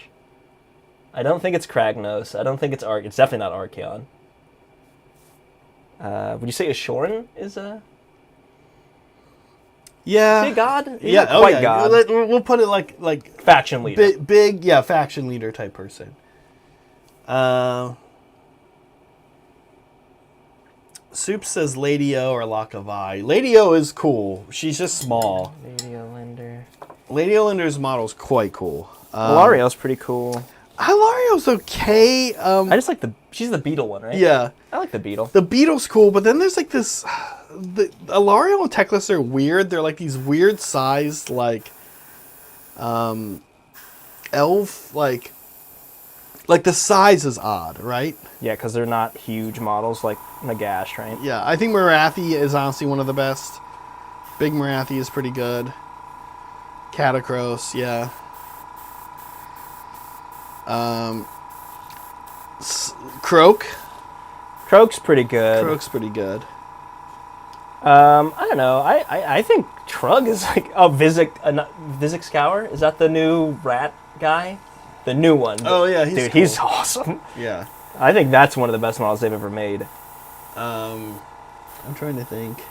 I don't think it's Kragnos. I don't think it's It's definitely not Archeon. Would you say Ashorin is a... Yeah. Is he a god? He's Yeah, not quite god. We'll put it like Faction leader. Big, faction leader type person. Soup says Lady O or Lakavai. Lady O is cool. She's just small. Lady Olinder. Lady Olinder's model's quite cool. Hilario's pretty cool. Hilario's okay. I just like she's the beetle one, right? Yeah. I like the beetle. The beetle's cool, but then there's like this... The Ilario and Teclis are weird. They're like these weird sized, like... elf, like the size is odd, right? Yeah, because they're not huge models like Nagash, right? Yeah, I think Marathi is honestly one of the best. Big Marathi is pretty good. Catacross, yeah. Croak. Croak's pretty good. Croak's pretty good. I don't know. I think Trug is like Vizek Scour. Is that the new rat guy? The new one. Oh yeah, he's awesome. Yeah. I think that's one of the best models they've ever made. I'm trying to think.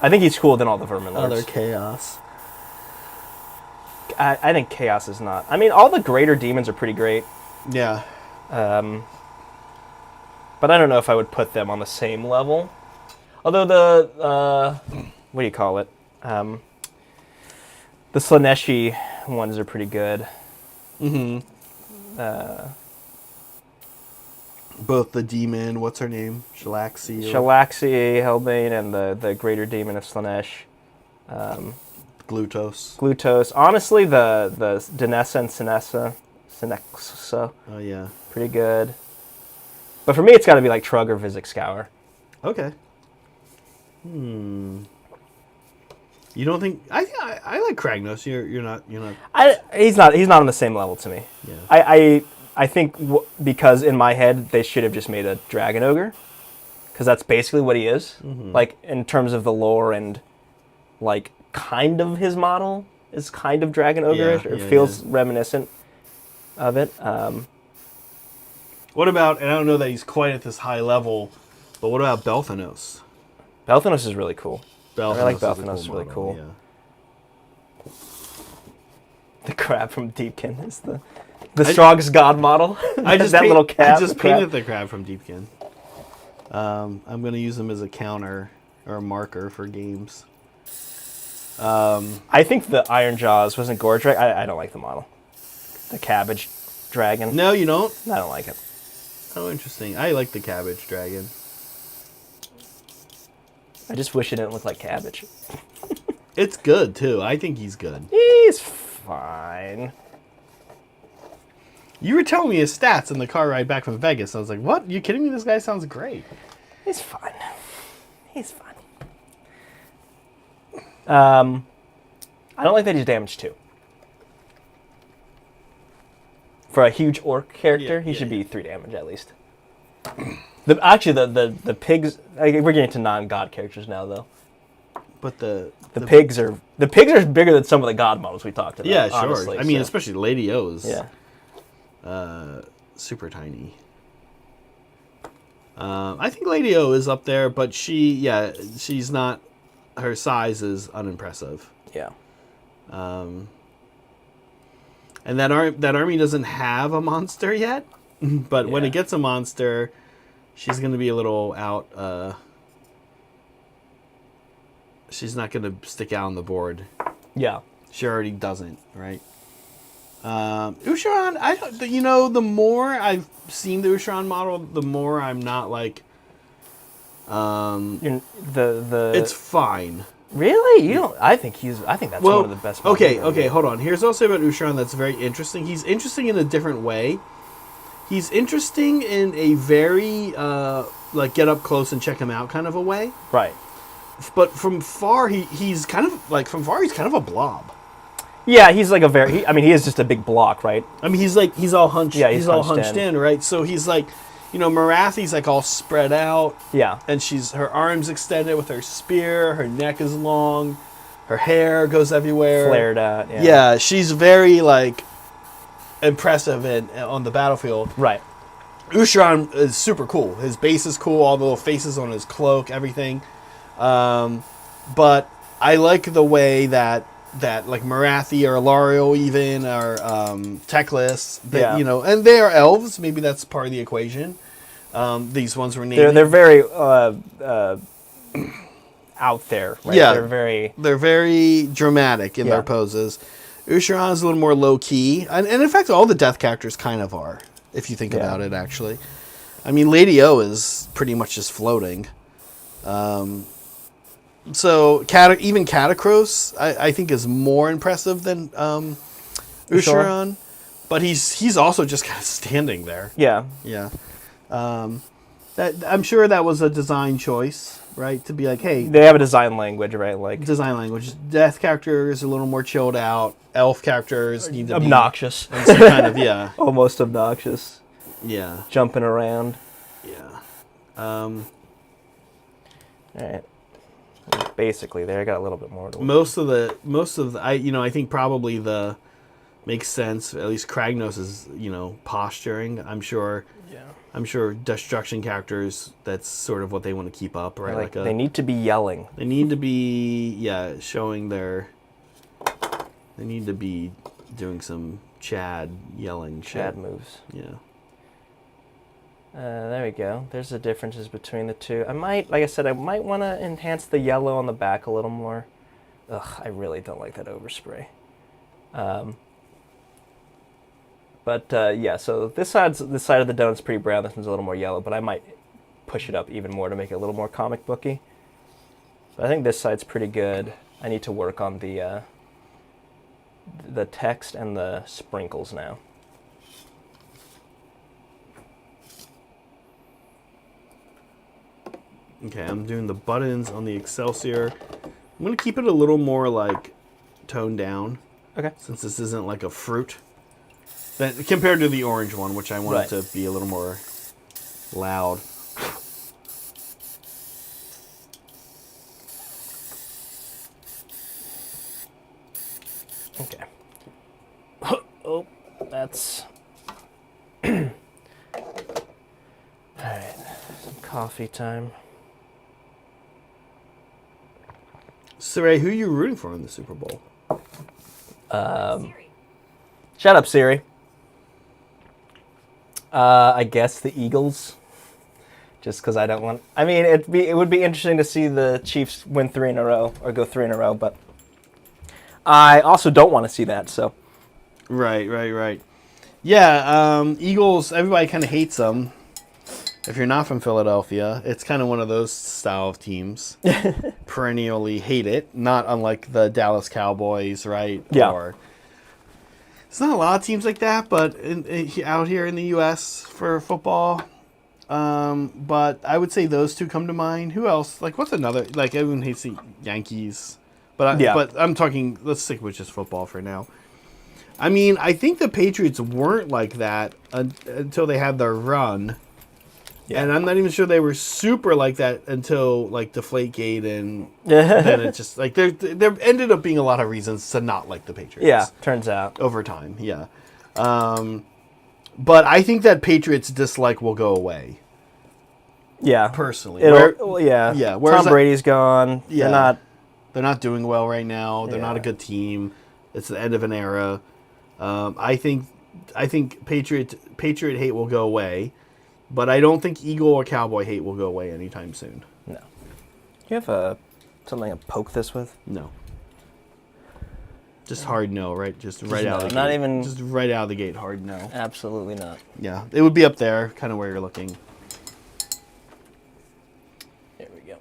I think he's cooler than all the Vermin Lords. Other Chaos. I think Chaos is not. I mean, all the greater demons are pretty great. Yeah. But I don't know if I would put them on the same level. Although the what do you call it? The Slaneshi ones are pretty good. Mm-hmm. Both the demon, what's her name? Shalaxi, Hellbane, and the greater demon of Slanesh. Glutos. Honestly, the Dinessa and Sinexa. Oh yeah. Pretty good. But for me, it's got to be like Trug or Vizek Scour. Okay. You don't think I like Kragnos? You're not. He's not on the same level to me. Yeah. I think because in my head they should have just made a Dragon Ogre, because that's basically what he is. Mm-hmm. Like in terms of the lore and like kind of his model is kind of Dragon Ogre-ish, or feels reminiscent of it. What about? And I don't know that he's quite at this high level, but what about Belthanos? Belthanos is really cool. I like Belthanos is really cool. Yeah. The crab from Deepkin is the strongest god model. Little cat. I just painted the crab from Deepkin. I'm gonna use him as a counter or a marker for games. I think the Iron Jaws wasn't Gorge, right? I don't like the model. The cabbage dragon. No, you don't? I don't like it. Oh, interesting. I like the cabbage dragon. I just wish it didn't look like cabbage. It's good too. I think he's good. He's fine. You were telling me his stats in the car ride back from Vegas. I was like, what? You kidding me? This guy sounds great. He's fine. He's fine. I don't like that he's damage 2. For a huge orc character, he should be 3 damage at least. The pigs. We're getting to non-god characters now, though. But the pigs are bigger than some of the god models we talked about. Yeah, sure. Honestly, I mean, especially Lady O's. Yeah. Super tiny. I think Lady O is up there, but she's not. Her size is unimpressive. Yeah. And that army doesn't have a monster yet, but when it gets a monster, she's going to be a little out. She's not going to stick out on the board. Yeah. She already doesn't, right? Usharan, the more I've seen the Usharan model, the more I'm not like. It's fine. Really? You don't? I think that's one of the best. Okay, hold on. Here's also about Usharan that's very interesting. He's interesting in a different way. He's interesting in a very get up close and check him out kind of a way. Right. But from far, he's kind of a blob. Yeah, he's like he is just a big block, right? I mean, he's all hunched. Yeah, he's all hunched in, right? So he's like, Marathi's like all spread out. Yeah. And her arms extended with her spear. Her neck is long. Her hair goes everywhere. Flared out. Yeah. Yeah, she's very like impressive on the battlefield. Right. Ushiran is super cool. His base is cool. All the little faces on his cloak, everything. But I like the way that like Marathi or Alario even or Teclis, and they are elves. Maybe that's part of the equation. These ones were named. They're very out there. Right? Yeah, they're very dramatic in their poses. Ushiran is a little more low key, and in fact, all the death characters kind of are, if you think about it. Actually, I mean, Lady O is pretty much just floating. So even Catacross, I think, is more impressive than Ushiran, but he's also just kind of standing there. Yeah. I'm sure that was a design choice, right? To be like, hey, they have a design language, right? Like design language. Death characters are a little more chilled out. Elf characters need to obnoxious. Be kind of almost obnoxious. Yeah, jumping around. Yeah. All right. Basically, there I got a little bit more. Most of the I think probably the makes sense. At least Kragnos is posturing. I'm sure. Yeah. I'm sure destruction characters. That's sort of what they want to keep up, right? Like they need to be yelling. They need to be showing their. They need to be doing some Chad yelling. Chad moves. Yeah. There we go. There's the differences between the two. I might want to enhance the yellow on the back a little more. Ugh, I really don't like that overspray. So this side of the donut's pretty brown. This one's a little more yellow, but I might push it up even more to make it a little more comic booky. But I think this side's pretty good. I need to work on the text and the sprinkles now. Okay, I'm doing the buttons on the Excelsior. I'm going to keep it a little more, like, toned down. Okay. Since this isn't like a fruit. Compared to the orange one, which I want it to be a little more loud. Okay. Oh, that's... Alright, some coffee time. Cire, who are you rooting for in the Super Bowl? Shut up, Cire. I guess the Eagles. Just because I don't want... I mean, it would be interesting to see the Chiefs win 3 in a row, or go 3 in a row, but I also don't want to see that, so... Right. Yeah, Eagles, everybody kind of hates them. If you're not from Philadelphia, it's kind of one of those style of teams. Perennially hate it, not unlike the Dallas Cowboys, right? Yeah. It's not a lot of teams like that, but out here in the U.S. for football. But I would say those two come to mind. Who else? Like, what's another? Like, everyone hates the Yankees. But I'm talking, let's stick with just football for now. I mean, I think the Patriots weren't like that until they had their run. Yeah. And I'm not even sure they were super like that until, like, Deflategate, and then it just, like, there ended up being a lot of reasons to not like the Patriots. Yeah, turns out. Over time, yeah. But I think that Patriots dislike will go away. Yeah. Personally. Yeah. Tom Brady's gone. Yeah. They're not doing well right now. They're not a good team. It's the end of an era. I think Patriot hate will go away. But I don't think Eagle or Cowboy hate will go away anytime soon. No. You have something to poke this with? No. Just hard no, right? Just right out of the gate. Not even... Just right out of the gate, hard no. Absolutely not. Yeah, it would be up there, kind of where you're looking. There we go.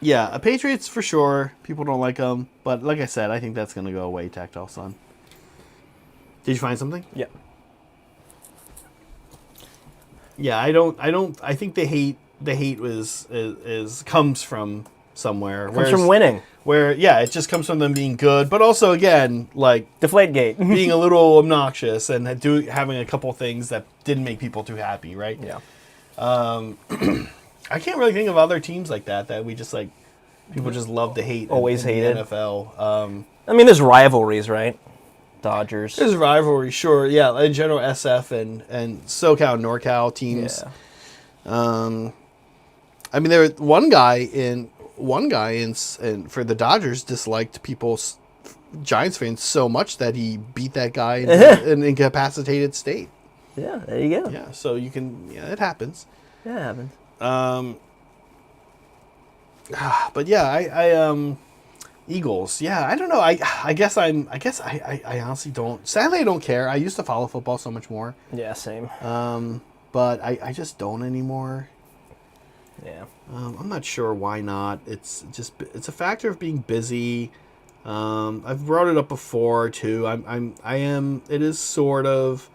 Yeah, Patriots for sure. People don't like them. But like I said, I think that's going to go away, Tactile Sun. Did you find something? Yeah. Yeah, I think the hate comes from somewhere. Comes from winning. It just comes from them being good, but also again, like Deflategate. being a little obnoxious and having a couple things that didn't make people too happy, right? Yeah. I can't really think of other teams like that we just like people just love to hate. Always in hated the NFL. I mean, there's rivalries, right? Dodgers. There's a rivalry, sure. Yeah, in general, SF and SoCal and NorCal teams. Yeah. I mean, there was one guy in for the Dodgers disliked Giants fans so much that he beat that guy in an incapacitated state. Yeah, there you go. Yeah, so you can. Yeah, it happens. Yeah, it happens. But yeah, I Eagles. Yeah, I don't know. I guess I honestly don't. Sadly, I don't care. I used to follow football so much more. Yeah, same. But I just don't anymore. Yeah. I'm not sure why not. It's a factor of being busy. I've brought it up before too. It is sort of.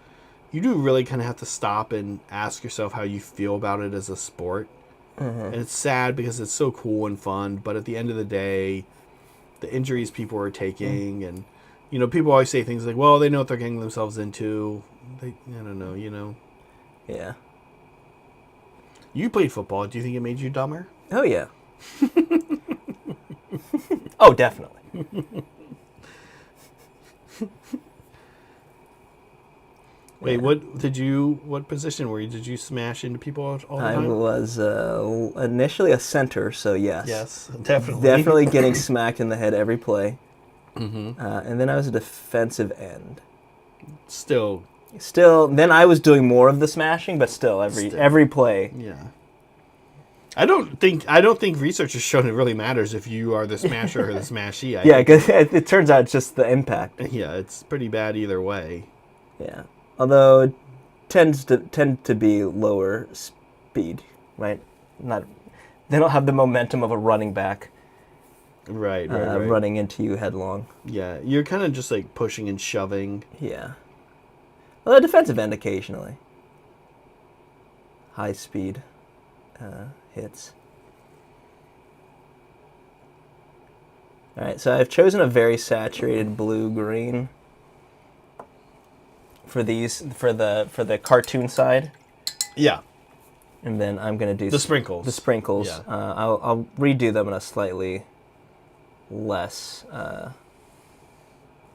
You do really kind of have to stop and ask yourself how you feel about it as a sport. Mm-hmm. And it's sad because it's so cool and fun, but at the end of the day, the injuries people are taking, and people always say things like, "Well, they know what they're getting themselves into." I don't know, Yeah. You played football. Do you think it made you dumber? Oh yeah. Oh, definitely. Wait, what position were you? Did you smash into people all the time? I was initially a center, so yes. Yes, definitely. Definitely getting smacked in the head every play. Mm-hmm. And then I was a defensive end. Still, then I was doing more of the smashing, but still every play. Yeah. I don't think research has shown it really matters if you are the smasher or the smashee. Yeah, because it turns out it's just the impact. Yeah, it's pretty bad either way. Yeah. Although it tend to be lower speed, right? They don't have the momentum of a running back. Right. Running into you headlong. Yeah, you're kind of just like pushing and shoving. Yeah. Well, a defensive end occasionally. High speed hits. All right, so I've chosen a very saturated blue-green for the cartoon side. Yeah. And then I'm going to do the sprinkles. The sprinkles. Yeah. I'll redo them in a slightly less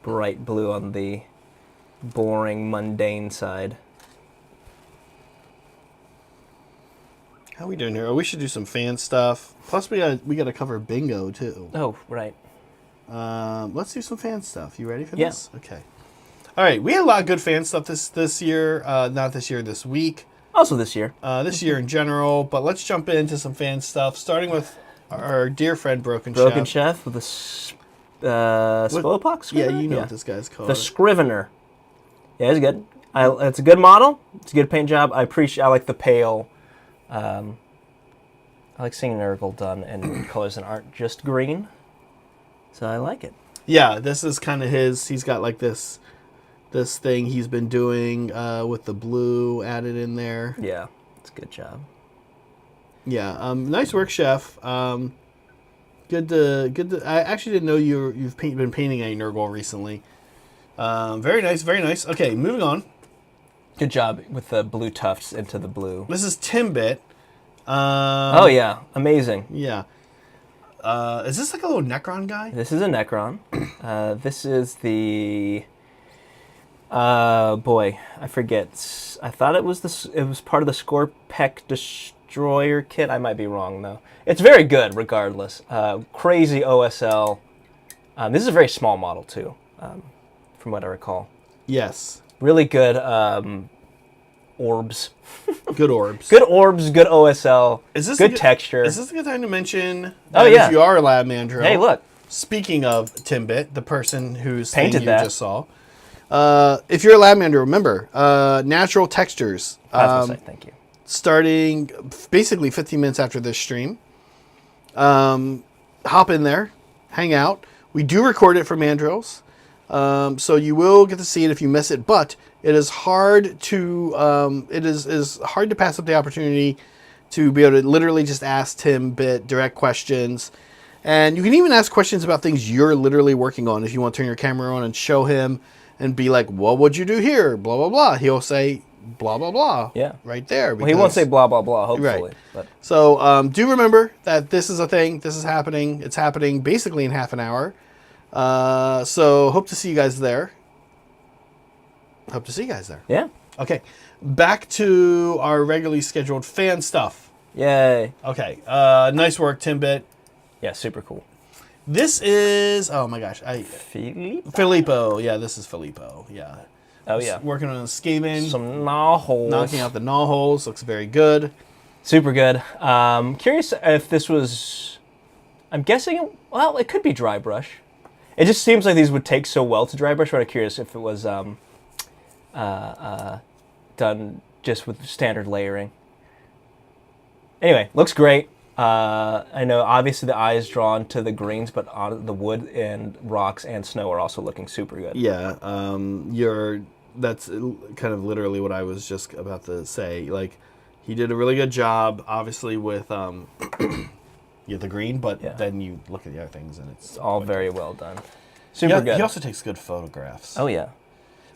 bright blue on the boring, mundane side. How are we doing here? Oh, we should do some fan stuff. Plus, we got to cover bingo too. Oh, right. Let's do some fan stuff. You ready for Yeah. this? Okay. All right, we had a lot of good fan stuff this year. Not this year, this week. Also this year. This year in general. But let's jump into some fan stuff, starting with our dear friend Broken Chef with the Slowpoke Scrivener? Yeah, you know what this guy's called. The Scrivener. Yeah, it's good. It's a good model. It's a good paint job. I like the pale. I like seeing Nurgle done in colors that aren't just green. So I like it. Yeah, this is kind of his. He's got like this thing he's been doing with the blue added in there. Yeah, it's a good job. Yeah, nice work, Chef. Good to. I actually didn't know you've been painting a Nurgle recently. Very nice, very nice. Okay, moving on. Good job with the blue tufts into the blue. This is Timbit. Oh yeah, amazing. Yeah. Is this like a little Necron guy? This is a Necron. This is the. Boy, I forget. I thought it was part of the Scorpec Destroyer kit. I might be wrong though. It's very good regardless. Crazy OSL. This is a very small model too, from what I recall. Yes. Really good orbs. Good orbs. Good orbs, good OSL. Is this good texture. Is this a good time to mention that if you are a lab mandrill? Hey, look. Speaking of Timbit, the person whose painted thing you that. Just saw. If you're a lab mandrill, remember, natural textures. Thank you. Starting basically 15 minutes after this stream. Hop in there, hang out. We do record it for mandrills. So you will get to see it if you miss it, but it is hard to is hard to pass up the opportunity to be able to literally just ask Timbit direct questions. And you can even ask questions about things you're literally working on. If you want to turn your camera on and show him and be like, what would you do here? Blah, blah, blah. He'll say blah, blah, blah. Yeah. Right there. Well, he won't say blah, blah, blah, hopefully. Right. But. So do remember that this is a thing. This is happening. It's happening basically in half an hour. So hope to see you guys there. Hope to see you guys there. Yeah. Okay, back to our regularly scheduled fan stuff. Yay. Okay, nice work, Timbit. Yeah, super cool. This is, oh my gosh, Filippo. Yeah, this is Filippo. Yeah. Oh yeah. Working on Skaven. Some gnaw holes. Knocking out the gnaw holes. Looks very good. Super good. Curious if this was, I'm guessing, well, it could be dry brush. It just seems like these would take so well to dry brush, but I'm curious if it was done just with standard layering. Anyway, looks great. I know obviously the eye is drawn to the greens, but the wood and rocks and snow are also looking super good. Yeah, that's kind of literally what I was just about to say. Like, he did a really good job, obviously, with the green, but then you look at the other things and it's all very well done. Super good. He also takes good photographs. Oh yeah.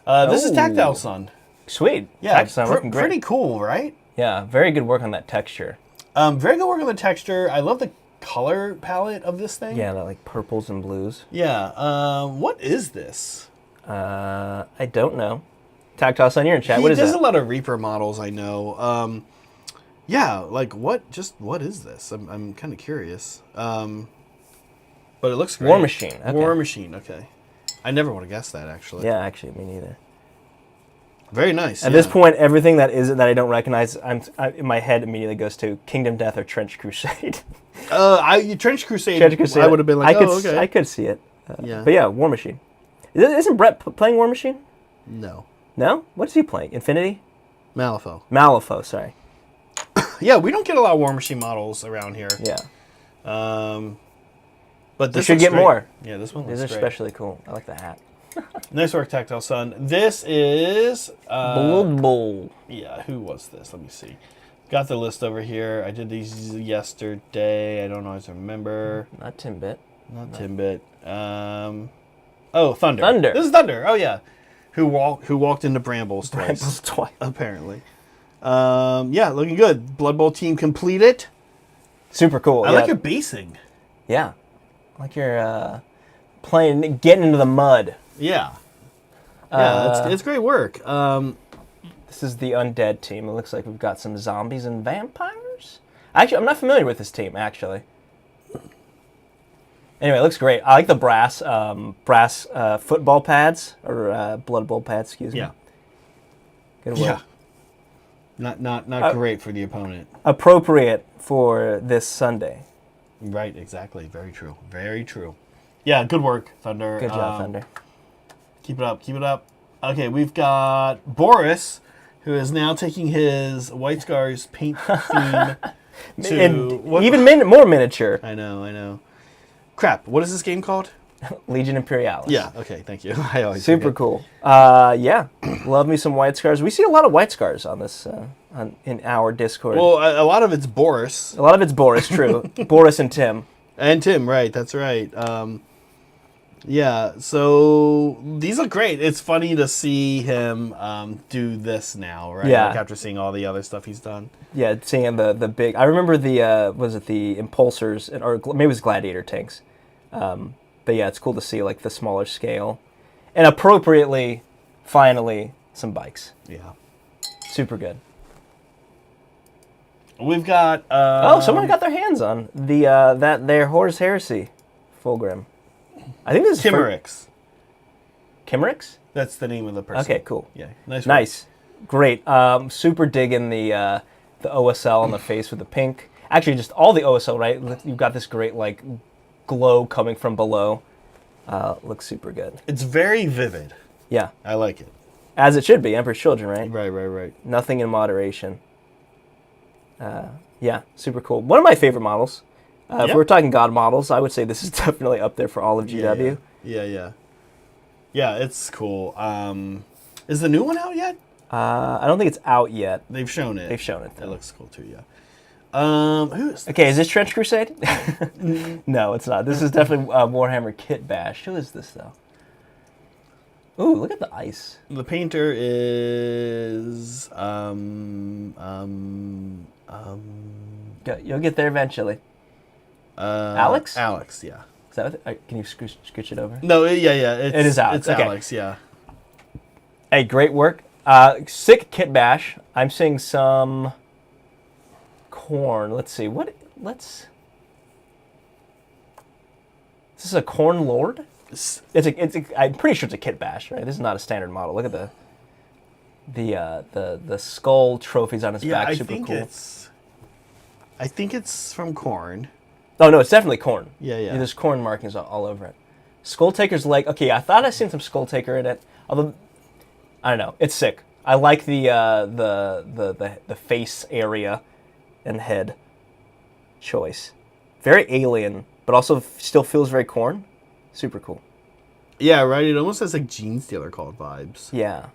This is Tactile Sun. Sweet. Yeah, Tactile Sun looking great. Pretty cool, right? Yeah, very good work on that texture. Very good work on the texture. I love the color palette of this thing. Yeah, like purples and blues. Yeah. What is this? I don't know. Tactile Sun, you're in chat. What is it? He does a lot of Reaper models, I know. Yeah, like what is this? I'm kind of curious. But it looks great. War Machine. Okay. War Machine, okay. I never would have guessed that, actually. Yeah, actually, me neither. Very nice. At this point, everything that I don't recognize, in my head immediately goes to Kingdom Death or Trench Crusade. Trench Crusade, I would have been like, okay. I could see it. Yeah. But yeah, War Machine. Isn't Brett playing War Machine? No. No? What is he playing? Infinity? Malifaux, sorry. Yeah, we don't get a lot of War Machine models around here. Yeah. But this we should get great. more. Yeah, this one looks These are great. especially cool. I like the hat. Nice work, Tactile Sun. This is... Blood Bowl. Yeah, who was this? Let me see. Got the list over here. I did these yesterday. I don't always remember. Not Timbit. Not Timbit. Thunder. Thunder. This is Thunder. Oh, yeah. Who walked into Brambles twice. Brambles twice. Apparently. Yeah, looking good. Blood Bowl team completed. Super cool. I like your basing. Yeah. Like you're getting into the mud. Yeah. Yeah, it's great work. This is the undead team. It looks like we've got some zombies and vampires. Actually, I'm not familiar with this team, actually. Anyway, it looks great. I like the brass football pads, or Blood Bowl pads, excuse me. Yeah. Good work. Yeah. Not great for the opponent. Appropriate for this Sunday. Right, exactly. Very true. Very true. Yeah, good work, Thunder. Good job, Thunder. Keep it up. Keep it up. Okay, we've got Boris, who is now taking his White Scars paint theme to... even more miniature. I know. Crap, what is this game called? Legion Imperialis. Yeah, okay, thank you. I always Super forget. cool. Yeah, love me some White Scars. We see a lot of White Scars on this, in our Discord. Well, a lot of it's Boris. A lot of it's Boris, true. Boris and Tim. And Tim, right, that's right. Yeah, so these look great. It's funny to see him do this now, right? Yeah. Like after seeing all the other stuff he's done. Yeah, seeing the big... I remember the, was it the Impulsors, or maybe it was Gladiator tanks. But yeah, it's cool to see like the smaller scale. And appropriately, finally, some bikes. Yeah. Super good. We've got... someone got their hands on their Horus Heresy Fulgrim. I think this is... Chimerix. Chimerix? That's the name of the person. Okay, cool. Yeah, nice. Nice. Great. Super digging the OSL on the face with the pink. Actually, just all the OSL, right? You've got this great, like, glow coming from below. Looks super good. It's very vivid. Yeah. I like it. As it should be. Emperor's Children, right? Right. Nothing in moderation. Yeah, super cool. One of my favorite models. If we're talking God models, I would say this is definitely up there for all of GW. Yeah, it's cool. Is the new one out yet? I don't think it's out yet. They've shown it. Though. It looks cool too, yeah. Who is this? Okay, is this Trench Crusade? No, it's not. This is definitely Warhammer Kit Bash. Who is this, though? Ooh, look at the ice. The painter is... You'll get there eventually. Alex? Alex, yeah. Is that what can you scooch it over? No, yeah. It is Alex. It's okay. Alex, yeah. Hey, great work. Sick kit bash. I'm seeing some corn. Let's see. Is this a corn lord? I'm pretty sure it's a kit bash, right? This is not a standard model. Look at the skull trophies on his back. Super cool. I think it's from corn. Oh no, it's definitely corn. Yeah. There's corn markings all over it. Skull Taker's leg. Okay, I thought I seen some Skull Taker in it. Although I don't know, it's sick. I like the face area and head choice. Very alien, but also still feels very corn. Super cool. Yeah, right. It almost has like Gene Stealer called vibes. Yeah.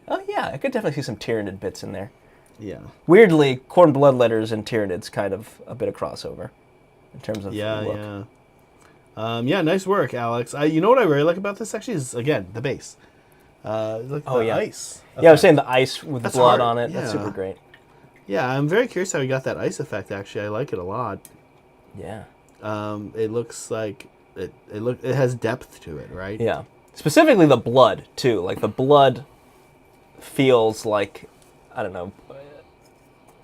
Oh yeah, I could definitely see some Tyranid bits in there. Yeah. Weirdly, Corn Bloodletters and Tyranids kind of a bit of crossover in terms of look. Yeah, nice work, Alex. You know what I really like about this actually is, again, the base. Ice. Effect. Yeah, I was saying the ice with the blood on it. Yeah. That's super great. Yeah, I'm very curious how he got that ice effect, actually. I like it a lot. Yeah. It looks like it has depth to it, right? Yeah. Specifically the blood, too. Like, the blood feels like, I don't know,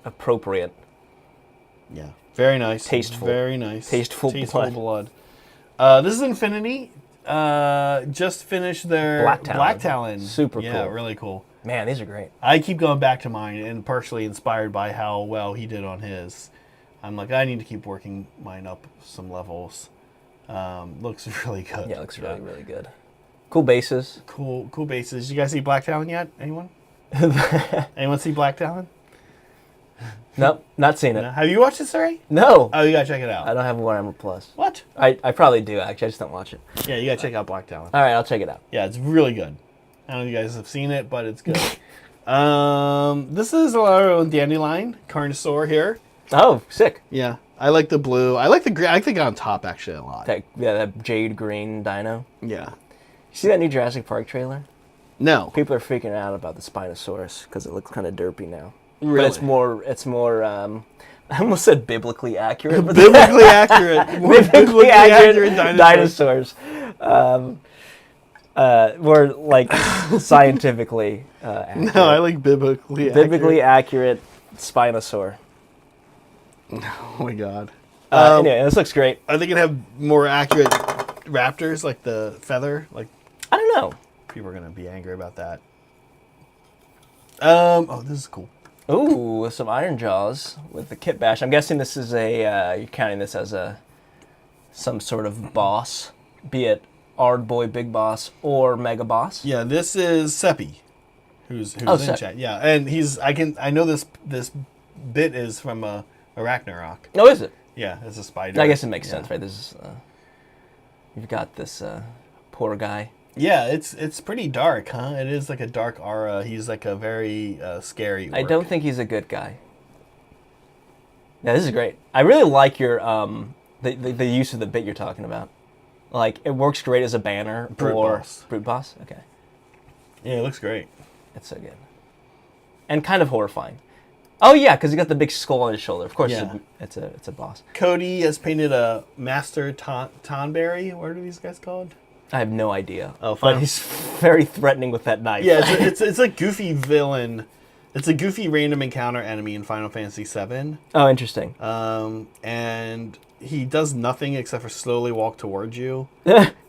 appropriate. Yeah. Very nice. Tasteful. Very nice. Tasteful blood. This is Infinity. Just finished their Black Talon. Super cool. Yeah, really cool. Man, these are great. I keep going back to mine and partially inspired by how well he did on his. I'm like, I need to keep working mine up some levels. Looks really good. Yeah, it looks really, really good. Cool bases. Cool bases. You guys see Black Talon yet? Anyone? Anyone see Black Talon? Nope, not seen it. No. Have you watched it, Cire? No. Oh, you gotta check it out. I don't have Warhammer Plus. What? I probably do, actually. I just don't watch it. Yeah, you gotta check out Black Talon. All right, I'll check it out. Yeah, it's really good. I don't know if you guys have seen it, but it's good. This is our own Dandelion Carnosaur here. Oh, sick. Yeah, I like the blue. I like the green. I think on top actually a lot. That jade green dino. Yeah. You see that new Jurassic Park trailer? No. People are freaking out about the Spinosaurus because it looks kind of derpy now. Really? But it's more. I almost said biblically accurate. But biblically accurate. More biblically accurate dinosaurs. More like scientifically accurate. No, I like biblically accurate Spinosaur. Oh my god. Anyway, this looks great. Are they gonna have more accurate raptors, like the feather? Like, I don't know. People are gonna be angry about that. Oh, this is cool. Ooh, some Iron Jaws with the kit bash. I'm guessing this is you're counting this as some sort of boss, be it Ard Boy Big Boss or Mega Boss. Yeah, this is Seppi, who's in chat. Yeah, and I know this bit is from Ragnarok. Oh, is it? Yeah, it's a spider. I guess it makes sense, right? This is you've got this poor guy. Yeah, it's pretty dark, huh? It is like a dark aura. He's like a very scary orc. I don't think he's a good guy. Yeah, this is great. I really like your the use of the bit you're talking about. Like, it works great as a banner. Brute Boss. Brute Boss? Okay. Yeah, it looks great. It's so good. And kind of horrifying. Oh, yeah, because he got the big skull on his shoulder. Of course, it's a boss. Cody has painted a Master Tonberry. What are these guys called? I have no idea. Oh, fine. But he's very threatening with that knife. Yeah, it's a goofy villain. It's a goofy random encounter enemy in Final Fantasy VII. Oh, interesting. And he does nothing except for slowly walk towards you.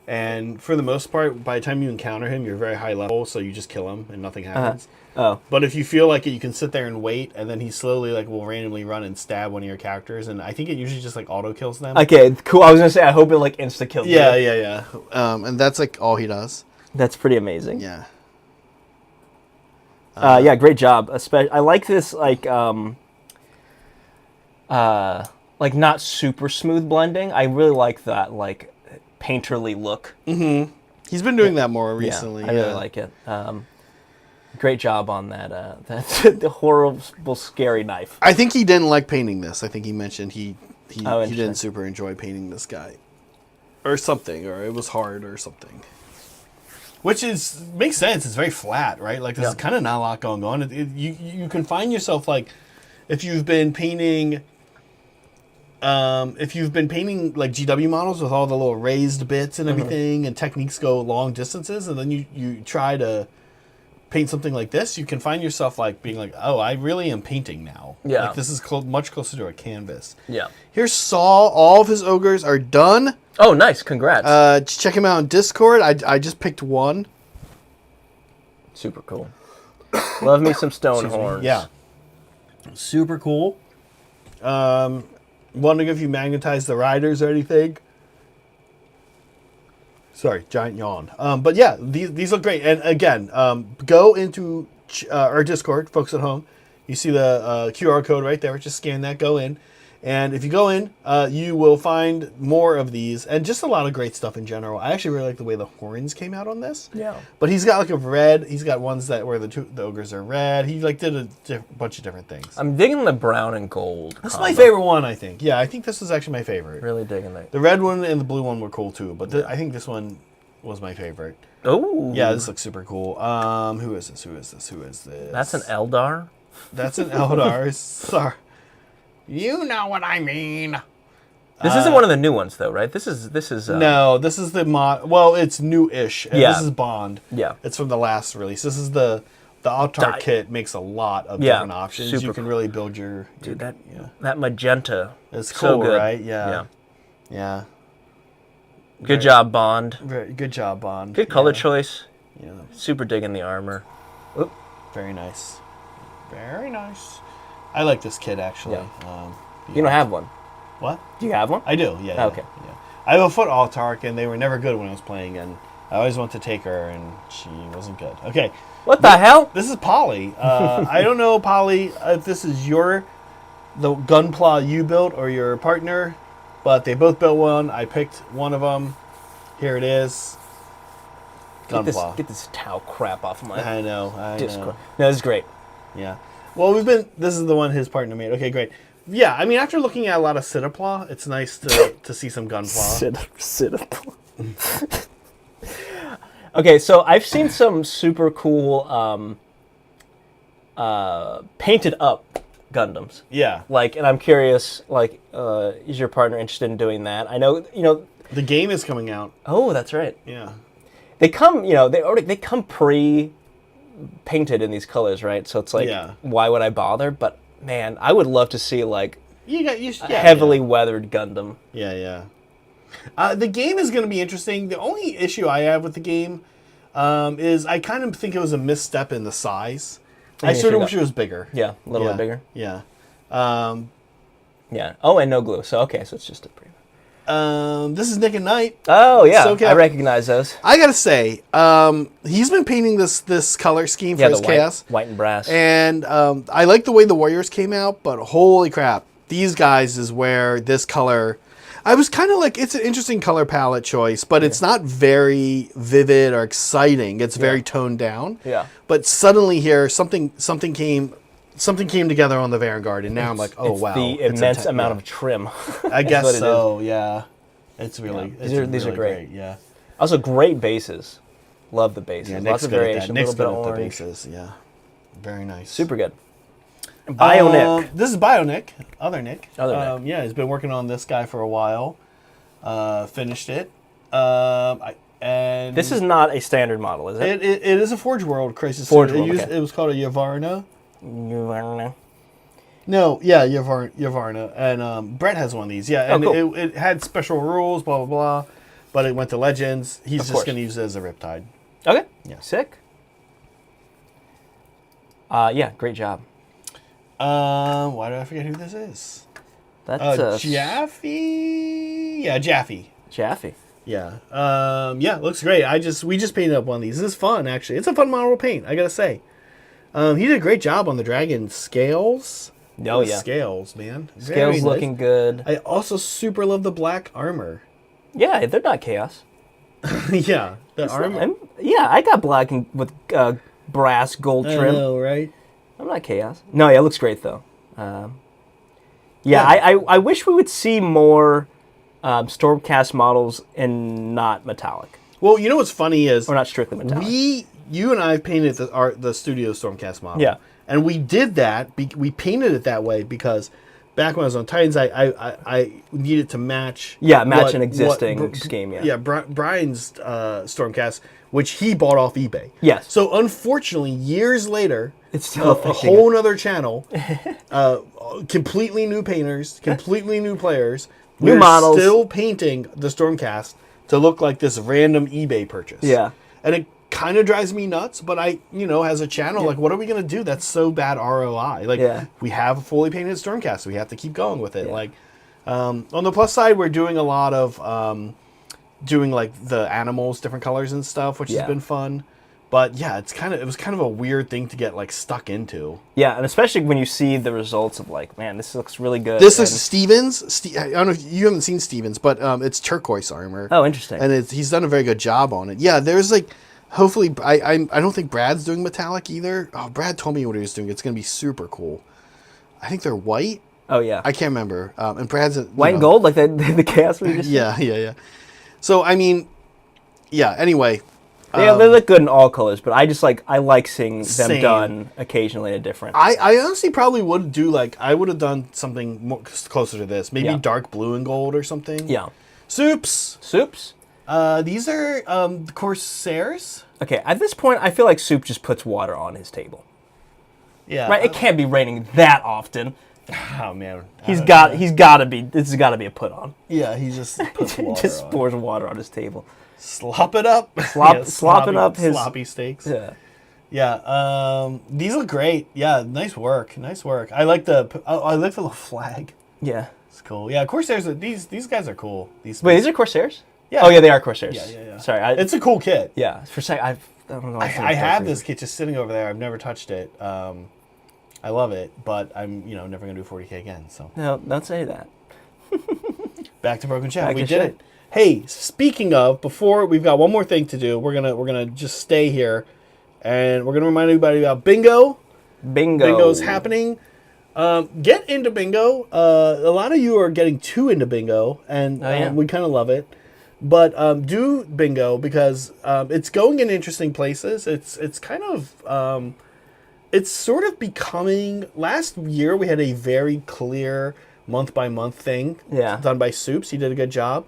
And for the most part, by the time you encounter him, you're very high level, so you just kill him and nothing happens. Oh. But if you feel like it, you can sit there and wait, and then he slowly will randomly run and stab one of your characters, and I think it usually just auto kills them. Okay, cool. I was gonna say I hope it insta kills. Yeah. And that's all he does. That's pretty amazing. Yeah. Yeah, great job. I like this not super smooth blending. I really like that painterly look. Mm-hmm. He's been doing that more recently. I really like it. Great job on that. The horrible, scary knife. I think he didn't like painting this. I think he mentioned he didn't super enjoy painting this guy, or something, or it was hard, or something. Which makes sense. It's very flat, right? There's kind of not a lot going on. You can find yourself if you've been painting. If you've been painting GW models with all the little raised bits and everything, and techniques go long distances, and then you try to paint something like this, you can find yourself like being like, oh, I really am painting now. Yeah. Like this is much closer to a canvas. Yeah. Here's Saul. All of his ogres are done. Oh, nice. Congrats. Check him out on Discord. I just picked one. Super cool. Love me some stone horns. Yeah. Super cool. Wondering if you magnetize the riders or anything. Sorry, giant yawn. But yeah, these look great. And again, go into our Discord, folks at home. You see the QR code right there. Just scan that, go in. And if you go in, you will find more of these and just a lot of great stuff in general. I actually really like the way the horns came out on this. Yeah. But he's got like a red. He's got ones that where the ogres are red. He like did a bunch of different things. I'm digging the brown and gold. This is my favorite one, I think. Yeah, I think this is actually my favorite. Really digging that. The red one and the blue one were cool too, but I think this one was my favorite. Oh. Yeah, this looks super cool. Who is this? That's an Eldar? That's an Eldar. Sorry. You know what I mean. This isn't one of the new ones, though, right? This is. No, this is the mod. Well, it's new-ish. Yeah. This is Bond. Yeah. It's from the last release. This is the Altar kit makes a lot of different options. You can really build your. Dude, that magenta. It's cool, so good. right? Yeah. Good job, Bond. Very good job, Bond. Good color choice. Yeah. Super digging the armor. Oop. Very nice. Very nice. I like this kit actually. Yeah. You don't have one. What? Do you have one? I do. Yeah. Okay. Yeah. I have a foot Altark, and they were never good when I was playing, and I always wanted to take her, and she wasn't good. Okay. What the hell? This is Polly. I don't know, Polly, if this is the gunpla you built or your partner, but they both built one. I picked one of them. Here it is. Gunpla. Get this towel crap off of my. I know. No, this is great. Yeah. Well, this is the one his partner made. Okay, great. Yeah, I mean, after looking at a lot of Citapla, it's nice to see some Gunpla. Citapla. Okay, so I've seen some super cool painted up Gundams. Yeah. And I'm curious, is your partner interested in doing that? I know, the game is coming out. Oh, that's right. Yeah. They come, they come pre-painted in these colors, right? So it's why would I bother? But man, I would love to see a heavily weathered Gundam. Yeah. The game is going to be interesting. The only issue I have with the game is I kind of think it was a misstep in the size. I sort of wish it was bigger. Yeah, a little bit bigger. Yeah. Yeah. Oh, and no glue. So it's just a pretty. This is Nick and Knight. Oh yeah, I recognize those. I gotta say, he's been painting this color scheme for his chaos, white and brass, and I like the way the Warriors came out. But holy crap, these guys is where this color. I was kind of like, it's an interesting color palette choice, but it's not very vivid or exciting. It's very toned down. Yeah. But suddenly here, something came together on the Vanguard, and now I'm like, oh wow, the immense amount of trim. I guess so. Yeah, it's really these are great. Yeah. Also, great bases. Love the bases. Yeah, lots of variation. Nick's a little good bit at of the orange. bases. Yeah, very nice. Super good. Bionic. This is Bionic. Other Nick. Nick. Yeah, he's been working on this guy for a while. Finished it. And this is not a standard model, is it? It is a Forge World Crisis. Forge World. Okay. It was called a Yavarna. Yavarna. No, yeah, Yavarna. And Brett has one of these. Yeah, and cool. it had special rules, blah, blah, blah. But it went to Legends. He's just going to use it as a Riptide. Okay. Yeah. Sick. Yeah, great job. Why do I forget who this is? That's Jaffe? Yeah, Jaffe. Jaffe. Yeah. Yeah, looks great. We just painted up one of these. This is fun, actually. It's a fun model to paint, I gotta say. He did a great job on the dragon scales. Oh, yeah. Scales, man. Scales looking good. I also super love the black armor. Yeah, they're not chaos. Yeah. The armor. I got black and with brass gold trim. I know, right? I'm not chaos. No, yeah, it looks great, though. I wish we would see more Stormcast models and not metallic. Well, you know what's funny is... Or not strictly metallic. You and I painted the studio Stormcast model. Yeah. And we did that. We painted it that way because back when I was on Titans, I needed to match... Yeah, match an existing scheme, yeah. Yeah, Brian's Stormcast which he bought off eBay. Yes. So unfortunately, years later, It's still a whole nother channel, completely new painters, completely new players, new models, still painting the Stormcast to look like this random eBay purchase. Yeah. And it kind of drives me nuts, but I, as a channel, like, what are we going to do? That's so bad ROI. Like, we have a fully painted Stormcast, so we have to keep going with it. Yeah. Like, on the plus side, we're doing a lot of doing like the animals, different colors and stuff, which has been fun. But yeah, it was kind of a weird thing to get like stuck into. Yeah, and especially when you see the results of like, man, this looks really good. This is Stevens. I don't know if you haven't seen Stevens, but it's turquoise armor. Oh, interesting. And he's done a very good job on it. Yeah, there's like, hopefully, I don't think Brad's doing metallic either. Oh, Brad told me what he was doing. It's going to be super cool. I think they're white. Oh, yeah. I can't remember. And Brad's... White and gold? Like the chaos we just Yeah. So, I mean, yeah, anyway... Yeah, they look good in all colors, but I like seeing them done occasionally in a different. I honestly probably would do I would have done something more closer to this. Maybe dark blue and gold or something. Yeah. Soups. These are Corsairs. Okay, at this point, I feel like Soup just puts water on his table. Yeah. Right? It can't be raining that often. Oh man, he's got to be. This has got to be a put on. Yeah, he just puts water. Just pours water on his table. Slop it up. Slopping up his sloppy steaks. Yeah. These look great. Yeah, nice work. I like the little flag. Yeah, it's cool. Yeah, Corsairs. These guys are cool. These are Corsairs. Yeah. Oh yeah, they are Corsairs. Yeah. Sorry, it's a cool kit. Yeah. For sec, I don't know. I have this kit just sitting over there. I've never touched it. I love it, but I'm never gonna do 40K again. So no, don't say that. Back to Broken Chef. We did it. Hey, speaking of, before we've got one more thing to do. We're gonna just stay here, and we're gonna remind everybody about bingo. Bingo's happening. Get into bingo. A lot of you are getting too into bingo, and we kind of love it. But do bingo because it's going in interesting places. It's kind of it's sort of becoming. Last year we had a very clear month by month thing done by Soups. He did a good job.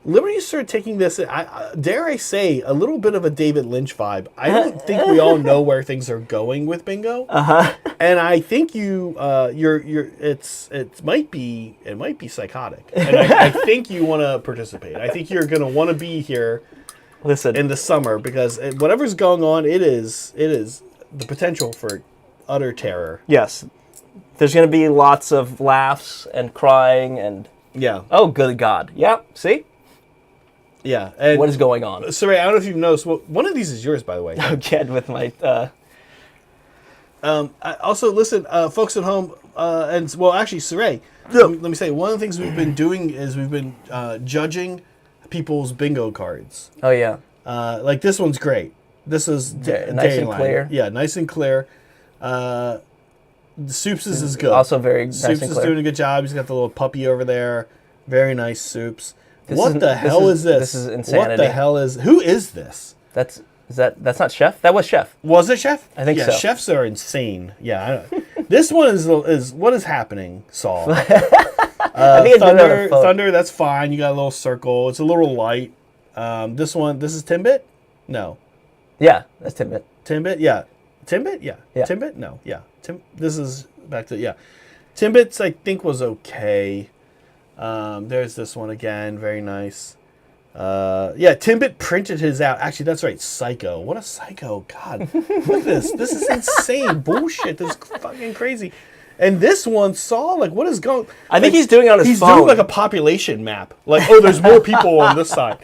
Liberty started taking this, dare I say, a little bit of a David Lynch vibe. I don't think we all know where things are going with bingo, and I think it might be psychotic, and I think you want to participate. I think you're going to want to be here, in the summer because whatever's going on, it is the potential for utter terror. Yes, there's going to be lots of laughs and crying and oh good God, see. Yeah. And what is going on? Cire, I don't know if you've noticed. Well, one of these is yours, by the way. Oh, Jed, with my... also, listen, folks at home, actually, Cire, let me say, one of the things we've been doing is we've been judging people's bingo cards. Oh, yeah. Like, this one's great. This is... nice and clear. Yeah, nice and clear. Soups is good. Also very nice and clear. Soups is doing a good job. He's got the little puppy over there. Very nice, Soups. What the hell is this? This is insanity. What the hell is... Who is this? That's not Chef? That was Chef. Was it Chef? I think so. Yeah, chefs are insane. Yeah. This one is what is happening, Saul? I think it's Thunder, that's fine. You got a little circle. It's a little light. This is Timbit? No. Yeah, that's Timbit. Timbit? Yeah. Timbit? Yeah. Timbit? No. Yeah. This is back to... Yeah. Timbit's, I think, was okay. There's this one again, very nice. Timbit printed his out. Actually, that's right, Psycho. What a psycho. God, look at this. This is insane bullshit. This is fucking crazy. And this one saw, what is going... I think he's doing it on his phone. He's doing, a population map. There's more people on this side.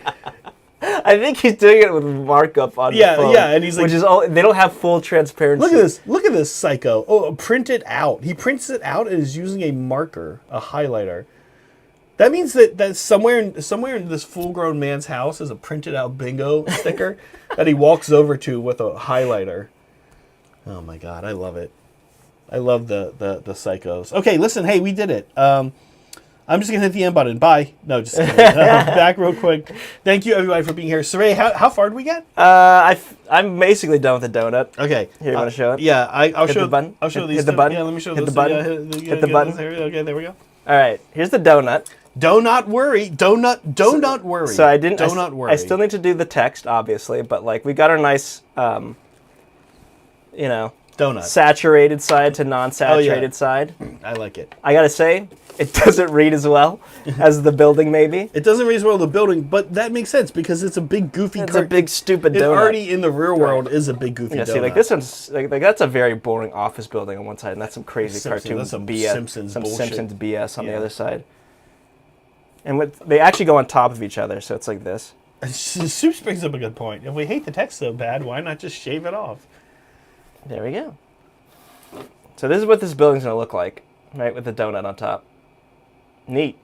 I think he's doing it with markup on the phone. Yeah, and he's like... they don't have full transparency. Look at this Psycho. Oh, print it out. He prints it out and is using a marker, a highlighter. That means that somewhere in this full-grown man's house is a printed-out bingo sticker that he walks over to with a highlighter. Oh my God, I love it. I love the psychos. Okay, listen, hey, we did it. I'm just gonna hit the end button. Bye. No, just kidding. Back real quick. Thank you everybody for being here. Cire, how far did we get? I'm basically done with the donut. Okay. Here, you want to show it? Yeah, I'll show the button. I'll show these. Hit the button. Yeah, let me show. Hit the button. Hit the button. Okay, there we go. All right, here's the donut. Do not worry. Do not worry. So I didn't. Do not worry. I still need to do the text, obviously, but like we got our nice, donut saturated side to non-saturated side. I like it. I gotta say, it doesn't read as well as the building. Maybe it doesn't read as well as the building, but that makes sense because it's a big goofy. It's a big stupid donut. It already in the real world is a big goofy donut. See, like this one's like that's a very boring office building on one side, and that's some crazy cartoon that's some BS, Simpsons some bullshit. Simpsons BS on the other side. And they actually go on top of each other, so it's like this. Soups brings up a good point. If we hate the text so bad, why not just shave it off? There we go. So this is what this building's going to look like, right, with the donut on top. Neat.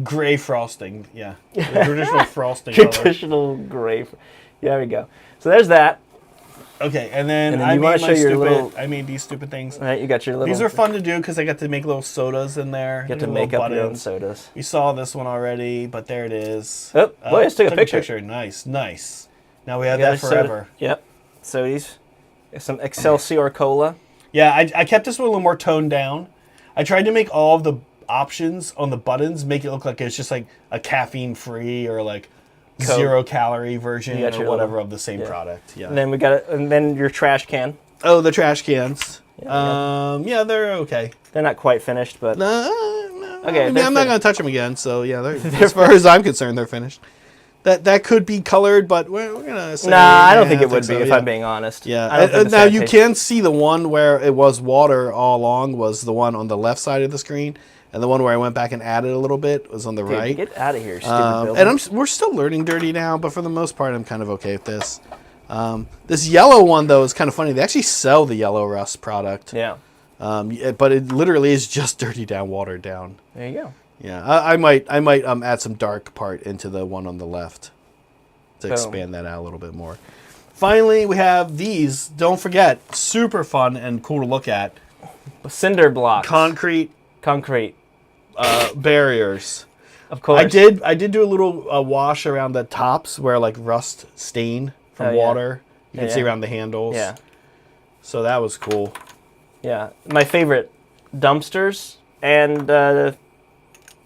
Gray frosting, yeah. The traditional frosting color. Traditional gray. There we go. So there's that. Okay, and then you want to show your little... I made these stupid things. All right, you got your little... These are fun to do because I got to make little sodas in there. You get to make up your own sodas. You saw this one already, but there it is. Oh, boy, let's take a picture. Nice, nice. Now we have that forever. Soda. Yep. So these... Some Excelsior Cola. Yeah, I kept this one a little more toned down. I tried to make all of the options on the buttons make it look like it's just like a caffeine-free or like Coke. 0-calorie version or whatever of the same product. Yeah. And then we got it, and then your trash can. Oh, the trash cans. Yeah, they're okay. They're not quite finished, but no. Okay, I mean, I'm not going to touch them again. So yeah, as far as I'm concerned, they're finished. That could be colored, but we're gonna say. Nah, I don't think it would be if I'm being honest. Yeah. Now you can see the one where it was water all along was the one on the left side of the screen. And the one where I went back and added a little bit was on the right. Get out of here, stupid building. And we're still learning Dirty now, but for the most part, I'm kind of okay with this. This yellow one, though, is kind of funny. They actually sell the Yellow Rust product. Yeah. But it literally is just Dirty Down, watered down. There you go. Yeah, I might add some dark part into the one on the left to expand that out a little bit more. Finally, we have these. Don't forget, super fun and cool to look at. Cinder blocks. Concrete. Barriers. Of course. I did do a little wash around the tops where like rust stain from water. You can see around the handles. Yeah. So that was cool. Yeah. My favorite, dumpsters and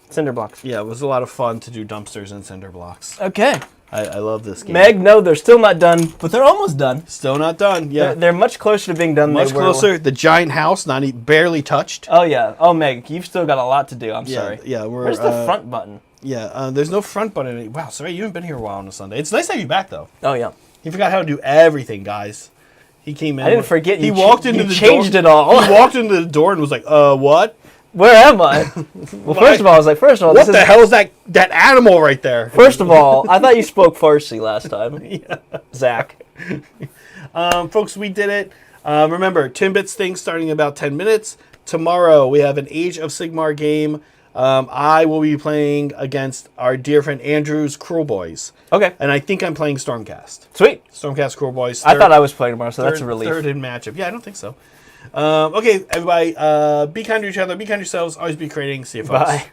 cinder blocks. Yeah, it was a lot of fun to do dumpsters and cinder blocks. Okay. I love this game. Meg, no, they're still not done, but they're almost done. Still not done. Yeah. They're much closer to being done. Much closer. The giant house, barely touched. Oh yeah. Oh Meg, you've still got a lot to do. I'm sorry. Yeah. Where's the front button? Yeah. There's no front button. Wow. Sorry, you haven't been here a while on a Sunday. It's nice to have you back though. Oh yeah. He forgot how to do everything, guys. He came in. I didn't forget. He walked into the door. Changed it all. He walked into the door and was like, what? Where am I? Well, first of all, I was like, what the hell is that animal right there? First of all, I thought you spoke Farsi last time. Yeah. Zach. Folks, we did it. Remember, Timbits thing starting in about 10 minutes. Tomorrow, we have an Age of Sigmar game. I will be playing against our dear friend Andrew's Cruel Boys. Okay. And I think I'm playing Stormcast. Sweet. Stormcast Cruel Boys. I thought I was playing tomorrow, so that's a relief. Third in matchup. Yeah, I don't think so. Okay, everybody, be kind to each other, be kind to yourselves, always be creating. See you, folks. Bye.